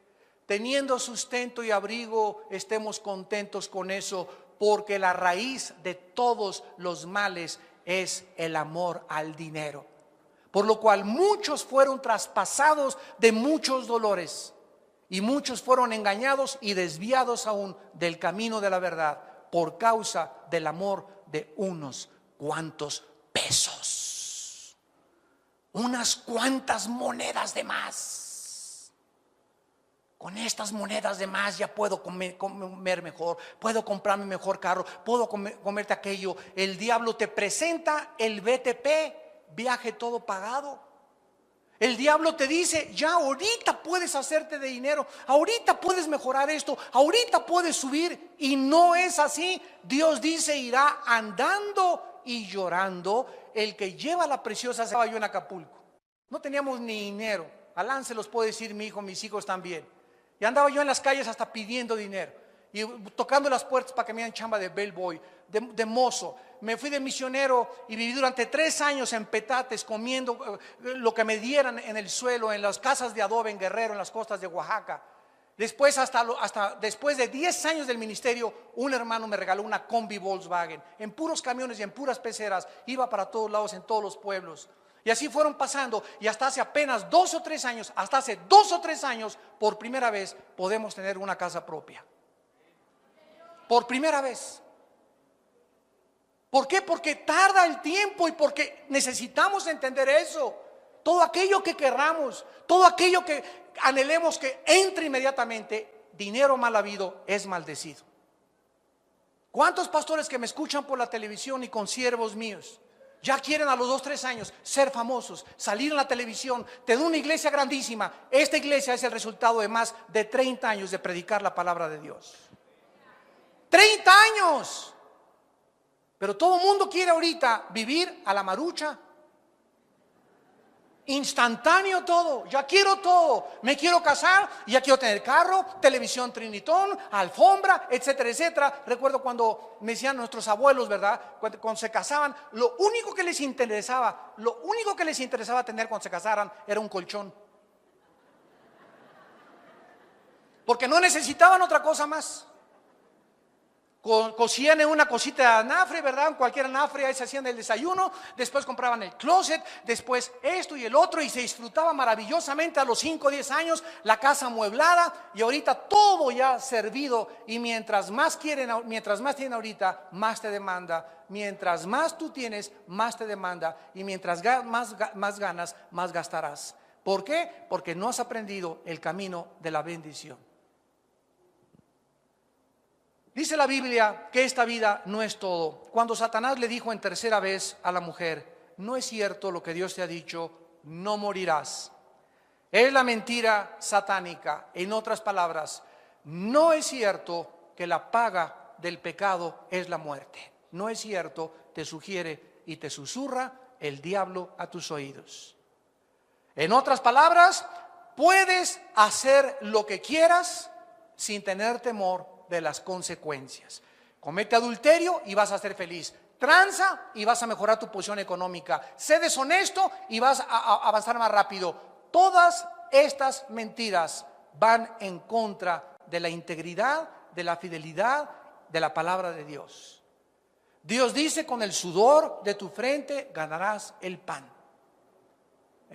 Teniendo sustento y abrigo, estemos contentos con eso, porque la raíz de todos los males es el amor al dinero. Por lo cual muchos fueron traspasados de muchos dolores, y muchos fueron engañados y desviados aún del camino de la verdad, por causa del amor de unos cuantos pesos, unas cuantas monedas de más. Con estas monedas de más ya puedo comer mejor, puedo comprarme mejor carro, puedo comerte aquello. El diablo te presenta el BTP, viaje todo pagado. El diablo te dice: ya ahorita puedes hacerte de dinero, ahorita puedes mejorar esto, ahorita puedes subir. Y no es así. Dios dice: irá andando y llorando el que lleva la preciosa. Estaba yo en Acapulco, no teníamos ni dinero. Alán se los puede decir mi hijo, mis hijos también. Y andaba yo en las calles hasta pidiendo dinero y tocando las puertas para que me dieran chamba de bellboy, de mozo. Me fui de misionero y viví durante 3 años en petates, comiendo lo que me dieran en el suelo, en las casas de adobe en Guerrero, en las costas de Oaxaca. Después, hasta después de 10 años del ministerio, un hermano me regaló una combi Volkswagen, en puros camiones y en puras peceras. Iba para todos lados, en todos los pueblos. Y así fueron pasando, y hasta hace apenas 2 o 3 años, por primera vez podemos tener una casa propia. Por primera vez. ¿Por qué? Porque tarda el tiempo y porque necesitamos entender eso. Todo aquello que querramos, todo aquello que anhelemos que entre inmediatamente, dinero mal habido es maldecido. ¿Cuántos pastores que me escuchan por la televisión y consiervos míos ya quieren a los 2 o 3 años ser famosos, salir en la televisión, tener una iglesia grandísima? Esta iglesia es el resultado de más de 30 años de predicar la palabra de Dios. 30 años. Pero todo el mundo quiere ahorita vivir a la marucha, instantáneo todo. Ya quiero todo. Me quiero casar y ya quiero tener carro, televisión Trinitón, alfombra, etcétera, etcétera. Recuerdo cuando me decían nuestros abuelos, ¿verdad? Cuando se casaban, lo único que les interesaba tener cuando se casaran era un colchón. Porque no necesitaban otra cosa más. cosían en una cosita de anafre, ¿verdad? Cualquier anafre, ahí se hacían el desayuno, después compraban el closet, después esto y el otro, y se disfrutaba maravillosamente a los 5 o 10 años, la casa amueblada, y ahorita todo ya servido, y mientras más tienen ahorita, más te demanda, mientras más tú tienes, más te demanda, y mientras más ganas, más gastarás. ¿Por qué? Porque no has aprendido el camino de la bendición. Dice la Biblia que esta vida no es todo. Cuando Satanás le dijo en tercera vez a la mujer, no es cierto lo que Dios te ha dicho, no morirás. Es la mentira satánica. En otras palabras, no es cierto que la paga del pecado es la muerte. No es cierto, te sugiere y te susurra el diablo a tus oídos. En otras palabras, puedes hacer lo que quieras sin tener temor de las consecuencias. Comete adulterio y vas a ser feliz. Tranza y vas a mejorar tu posición económica. Sé deshonesto y vas a avanzar más rápido. Todas estas mentiras van en contra de la integridad, de la fidelidad, de la palabra de Dios. Dios dice, con el sudor de tu frente ganarás el pan.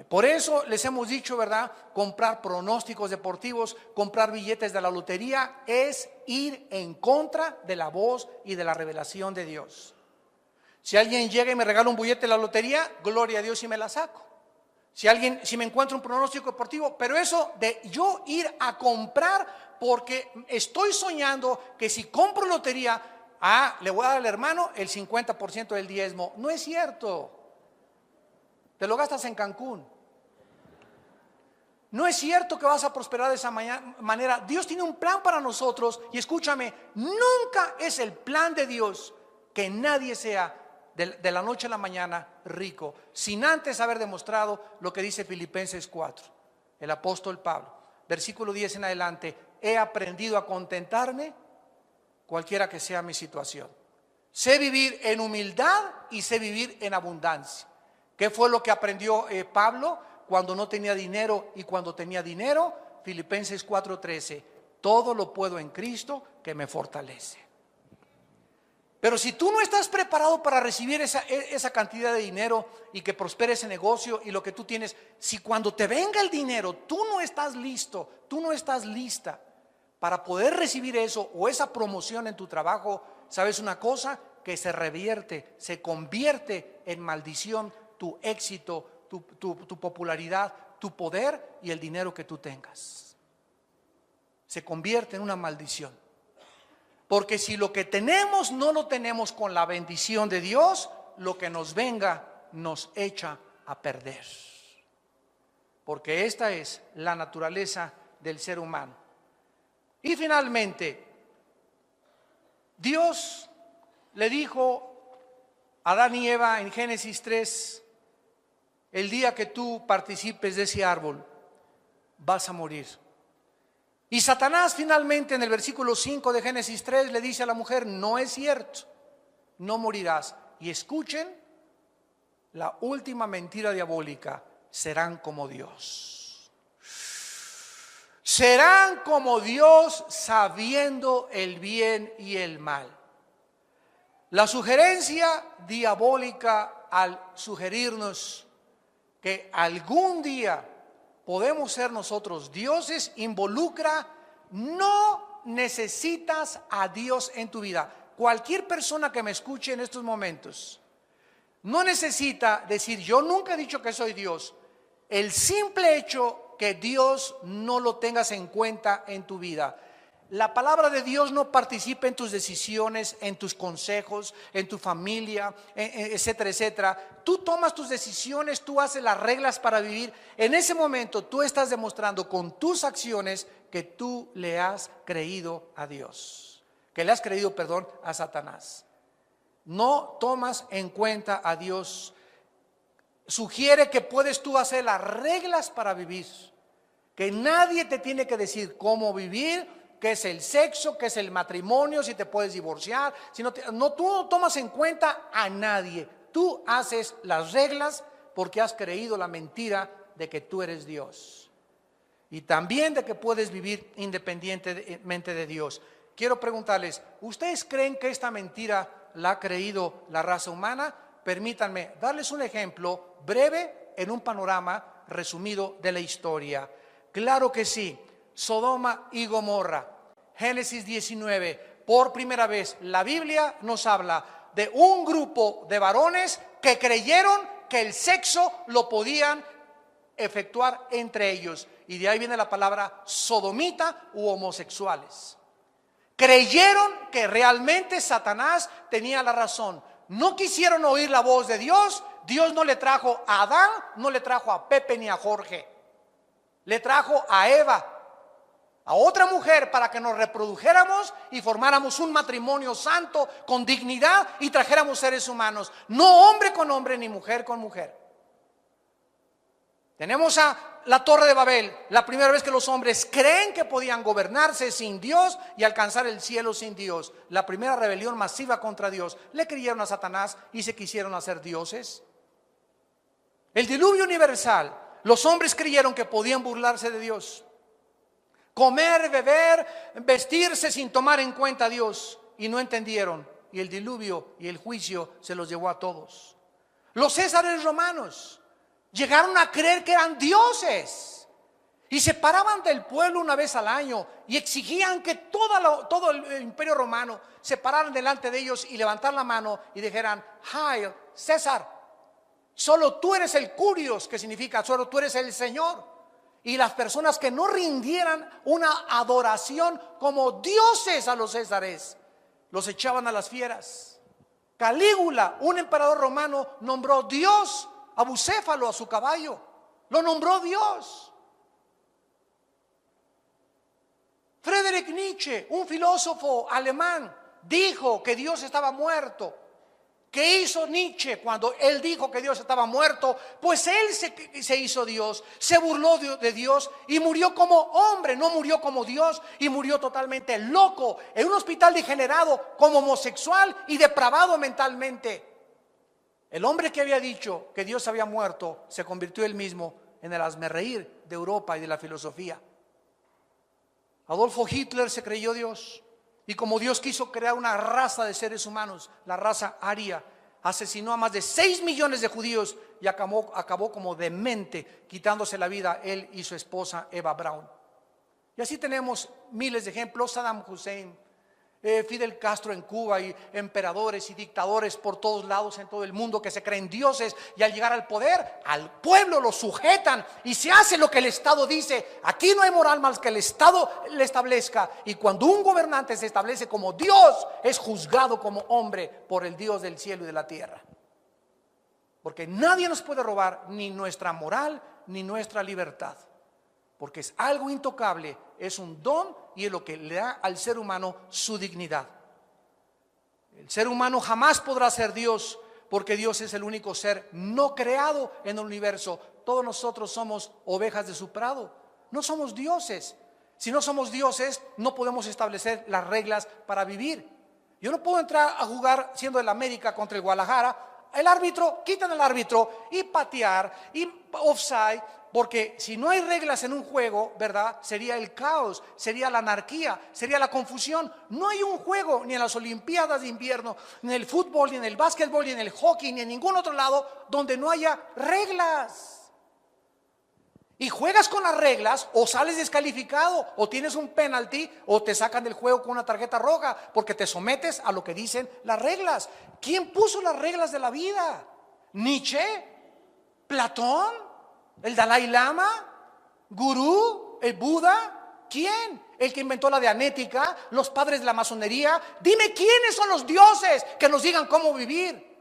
Por eso les hemos dicho, ¿verdad? Comprar pronósticos deportivos, comprar billetes de la lotería es ir en contra de la voz y de la revelación de Dios. Si alguien llega y me regala un billete de la lotería, gloria a Dios y me la saco. Si me encuentro un pronóstico deportivo, pero eso de yo ir a comprar porque estoy soñando que si compro lotería, le voy a dar al hermano el 50% del diezmo. No es cierto. Te lo gastas en Cancún. No es cierto que vas a prosperar de esa manera. Dios tiene un plan para nosotros. Y escúchame, nunca es el plan de Dios que nadie sea de la noche a la mañana rico, sin antes haber demostrado lo que dice Filipenses 4. El apóstol Pablo, versículo 10 en adelante: he aprendido a contentarme cualquiera que sea mi situación. Sé vivir en humildad y sé vivir en abundancia. ¿Qué fue lo que aprendió Pablo cuando no tenía dinero y cuando tenía dinero? Filipenses 4:13: todo lo puedo en Cristo que me fortalece. Pero si tú no estás preparado para recibir esa cantidad de dinero y que prospere ese negocio y lo que tú tienes, si cuando te venga el dinero tú no estás listo, tú no estás lista para poder recibir eso o esa promoción en tu trabajo, ¿sabes una cosa? Que se revierte, se convierte en maldición tu éxito, tu popularidad, tu poder y el dinero que tú tengas. Se convierte en una maldición. Porque si lo que tenemos no lo tenemos con la bendición de Dios, lo que nos venga nos echa a perder. Porque esta es la naturaleza del ser humano. Y finalmente, Dios le dijo a Adán y Eva en Génesis 3: el día que tú participes de ese árbol, vas a morir. Y Satanás finalmente en el versículo 5 de Génesis 3 le dice a la mujer: no es cierto, no morirás. Y escuchen la última mentira diabólica: serán como Dios. Serán como Dios sabiendo el bien y el mal. La sugerencia diabólica al sugerirnos que algún día podemos ser nosotros dioses involucra: no necesitas a Dios en tu vida. Cualquier persona que me escuche en estos momentos no necesita decir: yo nunca he dicho que soy Dios. El simple hecho que Dios no lo tengas en cuenta en tu vida. La palabra de Dios no participa en tus decisiones, en tus consejos, en tu familia, etcétera, etcétera. Tú tomas tus decisiones, tú haces las reglas para vivir. En ese momento tú estás demostrando con tus acciones que tú le has creído a Dios, que le has creído, a Satanás. No tomas en cuenta a Dios. Sugiere que puedes tú hacer las reglas para vivir, que nadie te tiene que decir cómo vivir, qué es el sexo, qué es el matrimonio, si te puedes divorciar. Si no, tú no tomas en cuenta a nadie. Tú haces las reglas porque has creído la mentira de que tú eres Dios. Y también de que puedes vivir independientemente de Dios. quiero preguntarles, ¿ustedes creen que esta mentira la ha creído la raza humana? Permítanme darles un ejemplo breve en un panorama resumido de la historia. Claro que sí, Sodoma y Gomorra, Génesis 19, por primera vez la Biblia nos habla de un grupo de varones que creyeron que el sexo lo podían efectuar entre ellos, y de ahí viene la palabra sodomita u homosexuales. Creyeron que realmente Satanás tenía la razón. No quisieron oír la voz de Dios. Dios no le trajo a Adán, no le trajo a Pepe ni a Jorge. Le trajo a Eva, a otra mujer, para que nos reprodujéramos y formáramos un matrimonio santo, con dignidad, y trajéramos seres humanos. No hombre con hombre ni mujer con mujer. Tenemos a la Torre de Babel, la primera vez que los hombres creen que podían gobernarse sin Dios y alcanzar el cielo sin Dios. La primera rebelión masiva contra Dios. Le creyeron a Satanás y se quisieron hacer dioses. El diluvio universal. Los hombres creyeron que podían burlarse de Dios. Comer, beber, vestirse sin tomar en cuenta a Dios. Y no entendieron. Y el diluvio y el juicio se los llevó a todos. Los césares romanos llegaron a creer que eran dioses y se paraban del pueblo una vez al año y exigían que todo el imperio romano se pararan delante de ellos y levantar la mano y dijeran: Hail César, solo tú eres el Curios, que significa solo tú eres el Señor. Y las personas que no rindieran una adoración como dioses a los césares, los echaban a las fieras. Calígula, un emperador romano, nombró Dios a Bucéfalo, a su caballo. Lo nombró Dios. Friedrich Nietzsche, un filósofo alemán, dijo que Dios estaba muerto. ¿Qué hizo Nietzsche cuando él dijo que Dios estaba muerto? Pues él se hizo Dios, se burló de Dios y murió como hombre, no murió como Dios, y murió totalmente loco en un hospital degenerado, como homosexual y depravado mentalmente. El hombre que había dicho que Dios había muerto se convirtió él mismo en el hazmerreír de Europa y de la filosofía. Adolfo Hitler se creyó Dios, y como Dios quiso crear una raza de seres humanos, la raza aria, asesinó a más de 6 millones de judíos y acabó como demente, quitándose la vida él y su esposa Eva Braun. Y así tenemos miles de ejemplos: Saddam Hussein, Fidel Castro en Cuba, y emperadores y dictadores por todos lados en todo el mundo que se creen dioses, y al llegar al poder, al pueblo lo sujetan y se hace lo que el Estado dice. Aquí no hay moral más que el Estado le establezca, y cuando un gobernante se establece como Dios, es juzgado como hombre por el Dios del cielo y de la tierra. Porque nadie nos puede robar ni nuestra moral ni nuestra libertad, porque es algo intocable, es un don, y es lo que le da al ser humano su dignidad. El ser humano jamás podrá ser Dios, porque Dios es el único ser no creado en el universo. Todos nosotros somos ovejas de su prado, no somos dioses. Si no somos dioses, no podemos establecer las reglas para vivir. Yo no puedo entrar a jugar siendo el América contra el Guadalajara, el árbitro, quitan el árbitro y patear y offside. Porque si no hay reglas en un juego, ¿verdad? Sería el caos, sería la anarquía, sería la confusión. No hay un juego, ni en las Olimpiadas de invierno, ni en el fútbol, ni en el básquetbol, ni en el hockey, ni en ningún otro lado donde no haya reglas. Y juegas con las reglas, o sales descalificado, o tienes un penalti, o te sacan del juego con una tarjeta roja, porque te sometes a lo que dicen las reglas. ¿Quién puso las reglas de la vida? ¿Nietzsche? ¿Platón? ¿El Dalai Lama? ¿Gurú? ¿El Buda? ¿Quién? ¿El que inventó la dianética? ¿Los padres de la masonería? Dime quiénes son los dioses que nos digan cómo vivir.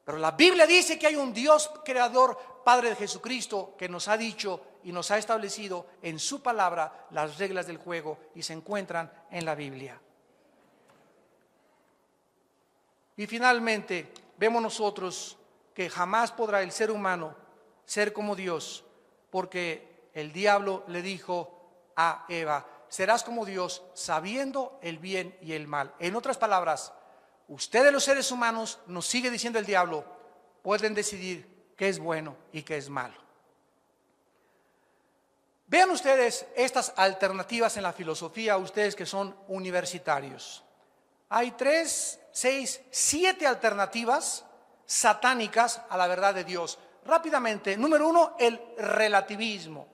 Pero la Biblia dice que hay un Dios creador, Padre de Jesucristo, que nos ha dicho y nos ha establecido en su palabra las reglas del juego, y se encuentran en la Biblia. Y finalmente vemos nosotros que jamás podrá el ser humano ser como Dios, porque el diablo le dijo a Eva: serás como Dios, sabiendo el bien y el mal. En otras palabras, ustedes los seres humanos, nos sigue diciendo el diablo, pueden decidir qué es bueno y qué es malo. Vean ustedes estas alternativas en la filosofía, ustedes que son universitarios. Hay 3, 6, 7 alternativas satánicas a la verdad de Dios. Rápidamente, número 1, el relativismo.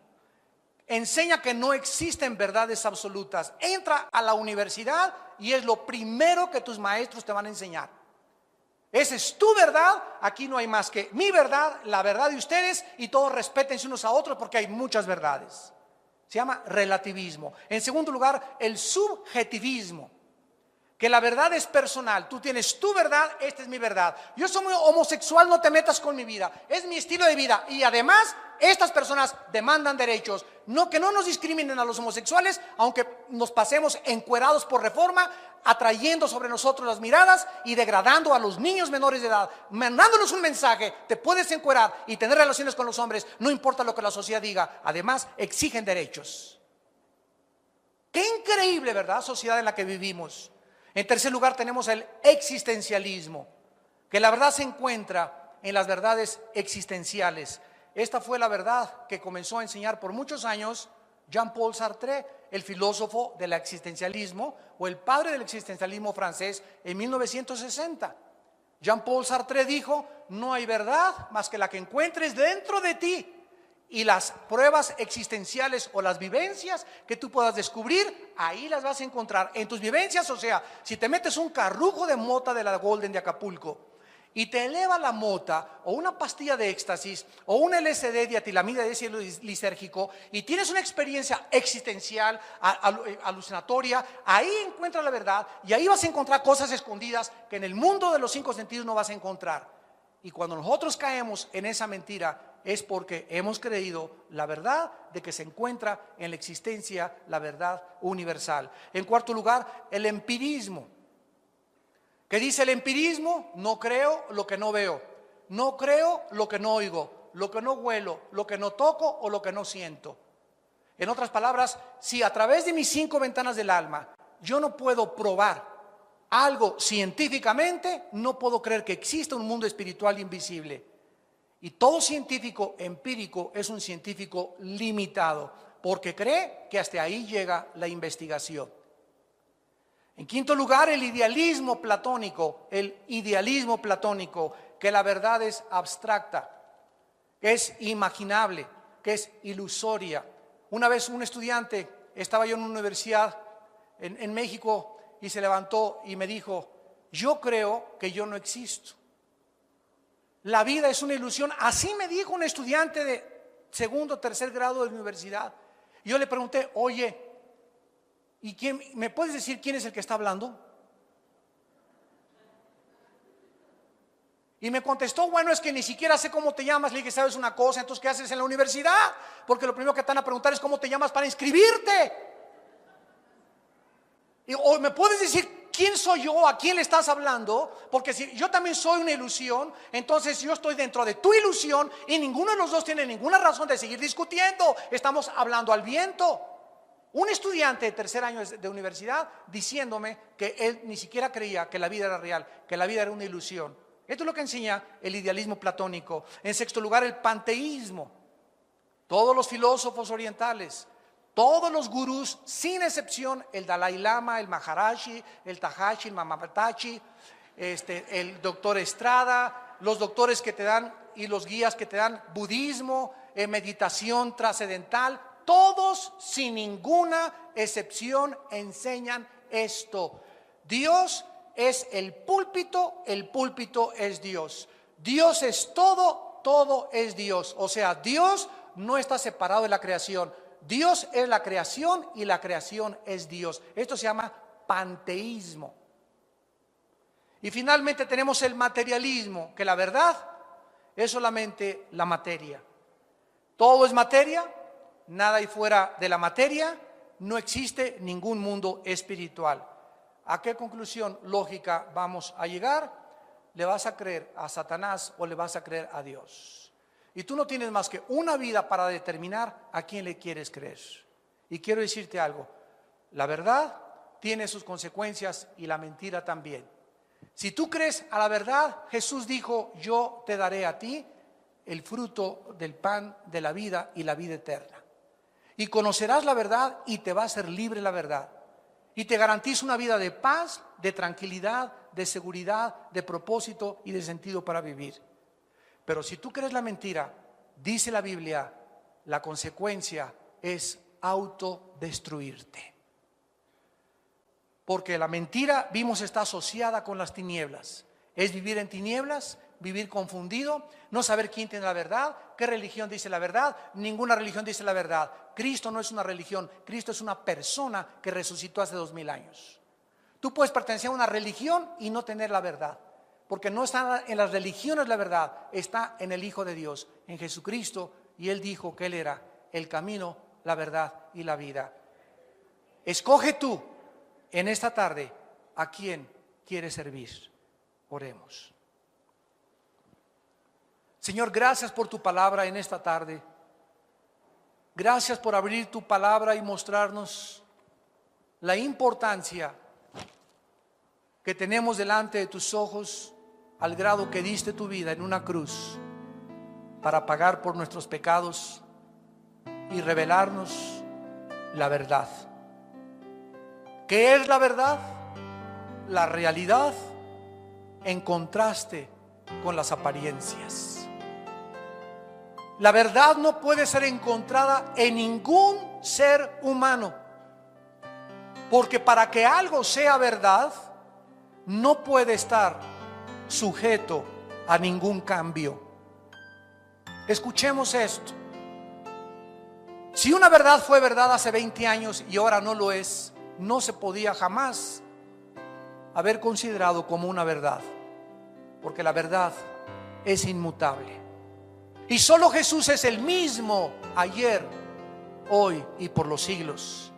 Enseña que no existen verdades absolutas. Entra a la universidad y es lo primero que tus maestros te van a enseñar. Esa es tu verdad, aquí no hay más que mi verdad, la verdad de ustedes, y todos respétense unos a otros porque hay muchas verdades. Se llama relativismo. En segundo lugar, el subjetivismo, que la verdad es personal. Tú tienes tu verdad, esta es mi verdad. Yo soy homosexual, no te metas con mi vida, es mi estilo de vida. Y además, estas personas demandan derechos. No, que no nos discriminen a los homosexuales, aunque nos pasemos encuerados por Reforma, atrayendo sobre nosotros las miradas y degradando a los niños menores de edad, mandándonos un mensaje: te puedes encuerar y tener relaciones con los hombres, no importa lo que la sociedad diga. Además, exigen derechos. Qué increíble, ¿verdad?, sociedad en la que vivimos. En tercer lugar, tenemos el existencialismo, que la verdad se encuentra en las verdades existenciales. Esta fue la verdad que comenzó a enseñar por muchos años Jean-Paul Sartre, el filósofo del existencialismo, o el padre del existencialismo francés, en 1960. Jean-Paul Sartre dijo: no hay verdad más que la que encuentres dentro de ti. Y las pruebas existenciales o las vivencias que tú puedas descubrir, ahí las vas a encontrar en tus vivencias. O sea, si te metes un carrujo de mota de la Golden de Acapulco y te eleva la mota, o una pastilla de éxtasis, o un LSD, dietilamida de ácido lisérgico, y tienes una experiencia existencial, alucinatoria, ahí encuentras la verdad, y ahí vas a encontrar cosas escondidas que en el mundo de los 5 sentidos no vas a encontrar. Y cuando nosotros caemos en esa mentira, es porque hemos creído la verdad de que se encuentra en la existencia, la verdad universal. En cuarto lugar, el empirismo. ¿Qué dice el empirismo? No creo lo que no veo, no creo lo que no oigo, lo que no huelo, lo que no toco o lo que no siento. En otras palabras, si a través de mis 5 ventanas del alma yo no puedo probar algo científicamente, no puedo creer que exista un mundo espiritual invisible. Y todo científico empírico es un científico limitado, porque cree que hasta ahí llega la investigación. En quinto lugar, el idealismo platónico, que la verdad es abstracta, que es imaginable, que es ilusoria. Una vez un estudiante, estaba yo en una universidad en México, y se levantó y me dijo: yo creo que yo no existo. La vida es una ilusión. Así me dijo un estudiante de segundo o tercer grado de la universidad. Y yo le pregunté: oye, ¿y quién, me puedes decir quién es el que está hablando? Y me contestó: bueno, es que ni siquiera sé cómo te llamas. Le dije: ¿sabes una cosa? Entonces, ¿qué haces en la universidad? Porque lo primero que te van a preguntar es cómo te llamas para inscribirte. Y, o me puedes decir quién soy yo, a quién le estás hablando, porque si yo también soy una ilusión, entonces yo estoy dentro de tu ilusión y ninguno de los dos tiene ninguna razón de seguir discutiendo. Estamos hablando al viento. Un estudiante de tercer año de universidad diciéndome que él ni siquiera creía que la vida era real, que la vida era una ilusión. Esto es lo que enseña el idealismo platónico. En sexto lugar, el panteísmo. Todos los filósofos orientales, todos los gurús, sin excepción, el Dalai Lama, el Maharaji, el Tahashi, el Mamatachi, el doctor Estrada, los doctores que te dan y los guías que te dan budismo, meditación trascendental, todos sin ninguna excepción enseñan esto. Dios es el púlpito es Dios. Dios es todo, todo es Dios. O sea, Dios no está separado de la creación. Dios es la creación y la creación es Dios. Esto se llama panteísmo. Y finalmente tenemos el materialismo, que la verdad es solamente la materia. Todo es materia, nada hay fuera de la materia, no existe ningún mundo espiritual. ¿A qué conclusión lógica vamos a llegar? ¿Le vas a creer a Satanás o le vas a creer a Dios? Y tú no tienes más que una vida para determinar a quién le quieres creer. Y quiero decirte algo: la verdad tiene sus consecuencias y la mentira también. Si tú crees a la verdad, Jesús dijo: yo te daré a ti el fruto del pan de la vida y la vida eterna. y conocerás la verdad y te va a hacer libre la verdad. Y te garantiza una vida de paz, de tranquilidad, de seguridad, de propósito y de sentido para vivir. Pero si tú crees la mentira, dice la Biblia, la consecuencia es autodestruirte. Porque la mentira, vimos, está asociada con las tinieblas. Es vivir en tinieblas, vivir confundido, no saber quién tiene la verdad, qué religión dice la verdad. Ninguna religión dice la verdad. Cristo no es una religión, Cristo es una persona que resucitó hace 2000 años. Tú puedes pertenecer a una religión y no tener la verdad, porque no está en las religiones la verdad, está en el Hijo de Dios, en Jesucristo, y Él dijo que Él era el camino, la verdad y la vida. Escoge tú en esta tarde a quién quieres servir. Oremos. Señor, gracias por tu palabra en esta tarde. Gracias por abrir tu palabra y mostrarnos la importancia que tenemos delante de tus ojos, al grado que diste tu vida en una cruz para pagar por nuestros pecados y revelarnos la verdad. ¿Qué es la verdad? La realidad en contraste con las apariencias. La verdad no puede ser encontrada en ningún ser humano, porque para que algo sea verdad no puede estar sujeto a ningún cambio. Escuchemos esto. Si una verdad fue verdad hace 20 años y ahora no lo es, no se podía jamás haber considerado como una verdad, porque la verdad es inmutable. Y solo Jesús es el mismo ayer, hoy y por los siglos.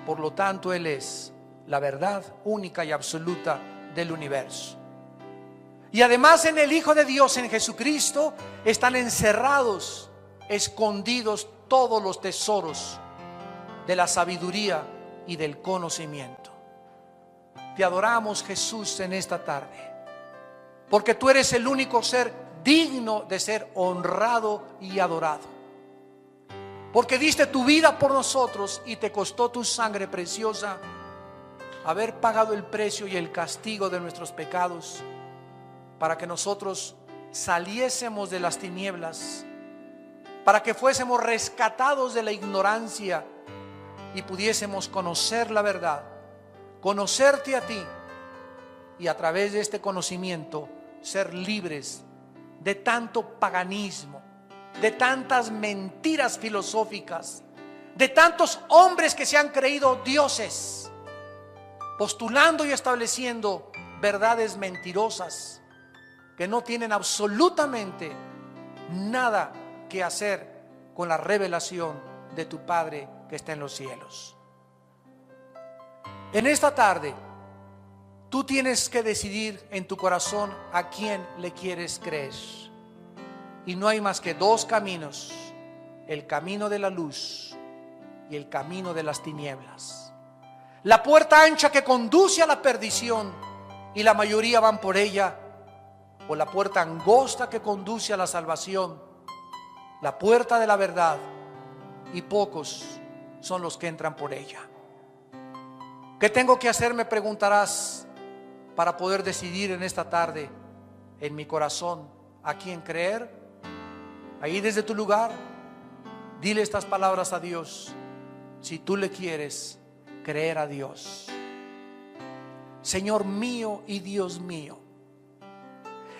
Por lo tanto, Él es la verdad única y absoluta del universo. Y además en el Hijo de Dios, en Jesucristo, están encerrados, escondidos todos los tesoros de la sabiduría y del conocimiento. Te adoramos, Jesús, en esta tarde, porque tú eres el único ser digno de ser honrado y adorado, porque diste tu vida por nosotros y te costó tu sangre preciosa haber pagado el precio y el castigo de nuestros pecados, para que nosotros saliésemos de las tinieblas, para que fuésemos rescatados de la ignorancia y pudiésemos conocer la verdad, conocerte a ti, y a través de este conocimiento ser libres de tanto paganismo, de tantas mentiras filosóficas, de tantos hombres que se han creído dioses, postulando y estableciendo verdades mentirosas que no tienen absolutamente nada que hacer con la revelación de tu Padre que está en los cielos. En esta tarde, tú tienes que decidir en tu corazón a quién le quieres creer. Y no hay más que dos caminos: el camino de la luz y el camino de las tinieblas. La puerta ancha que conduce a la perdición y la mayoría van por ella, o la puerta angosta que conduce a la salvación, la puerta de la verdad, y pocos son los que entran por ella. ¿Qué tengo que hacer?, me preguntarás, para poder decidir en esta tarde en mi corazón a quién creer. Ahí desde tu lugar, dile estas palabras a Dios, si tú le quieres creer a Dios. Señor mío y Dios mío,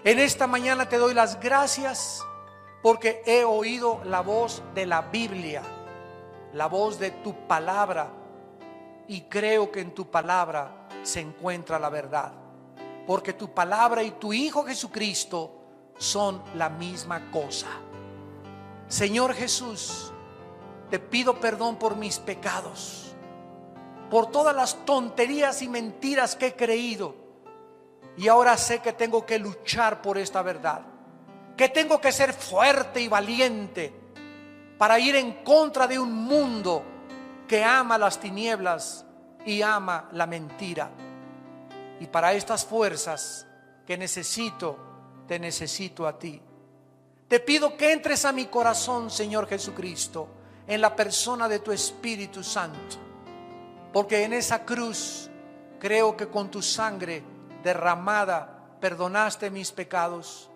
en esta mañana te doy las gracias porque he oído la voz de la Biblia, la voz de tu palabra, y creo que en tu palabra se encuentra la verdad, porque tu palabra y tu Hijo Jesucristo son la misma cosa. Señor Jesús, te pido perdón por mis pecados, por todas las tonterías y mentiras que he creído, y ahora sé que tengo que luchar por esta verdad, que tengo que ser fuerte y valiente para ir en contra de un mundo que ama las tinieblas y ama la mentira. Y para estas fuerzas que necesito, te necesito a ti. Te pido que entres a mi corazón, Señor Jesucristo. en la persona de tu Espíritu Santo. Porque en esa cruz creo que con tu sangre derramada perdonaste mis pecados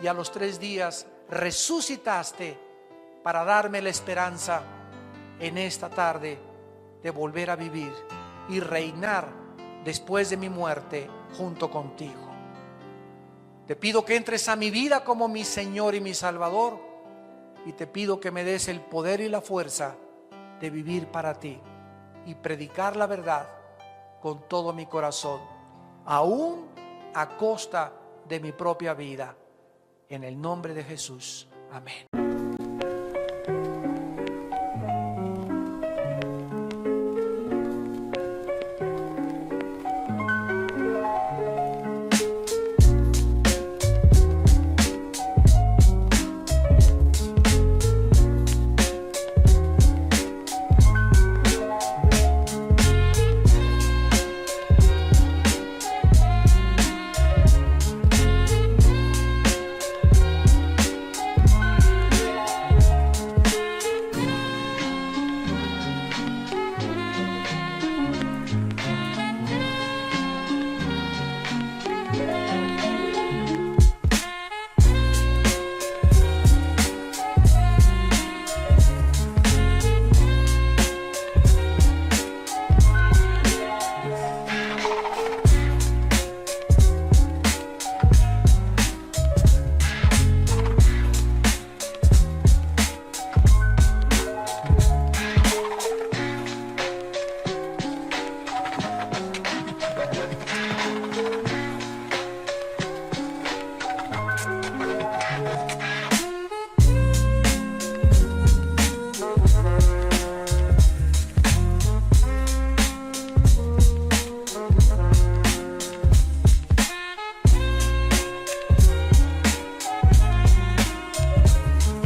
y a los 3 días resucitaste para darme la esperanza en esta tarde de volver a vivir y reinar después de mi muerte junto contigo. Te pido que entres a mi vida como mi Señor y mi Salvador, y te pido que me des el poder y la fuerza de vivir para ti y predicar la verdad con todo mi corazón, aún a costa de mi propia vida. En el nombre de Jesús. Amén.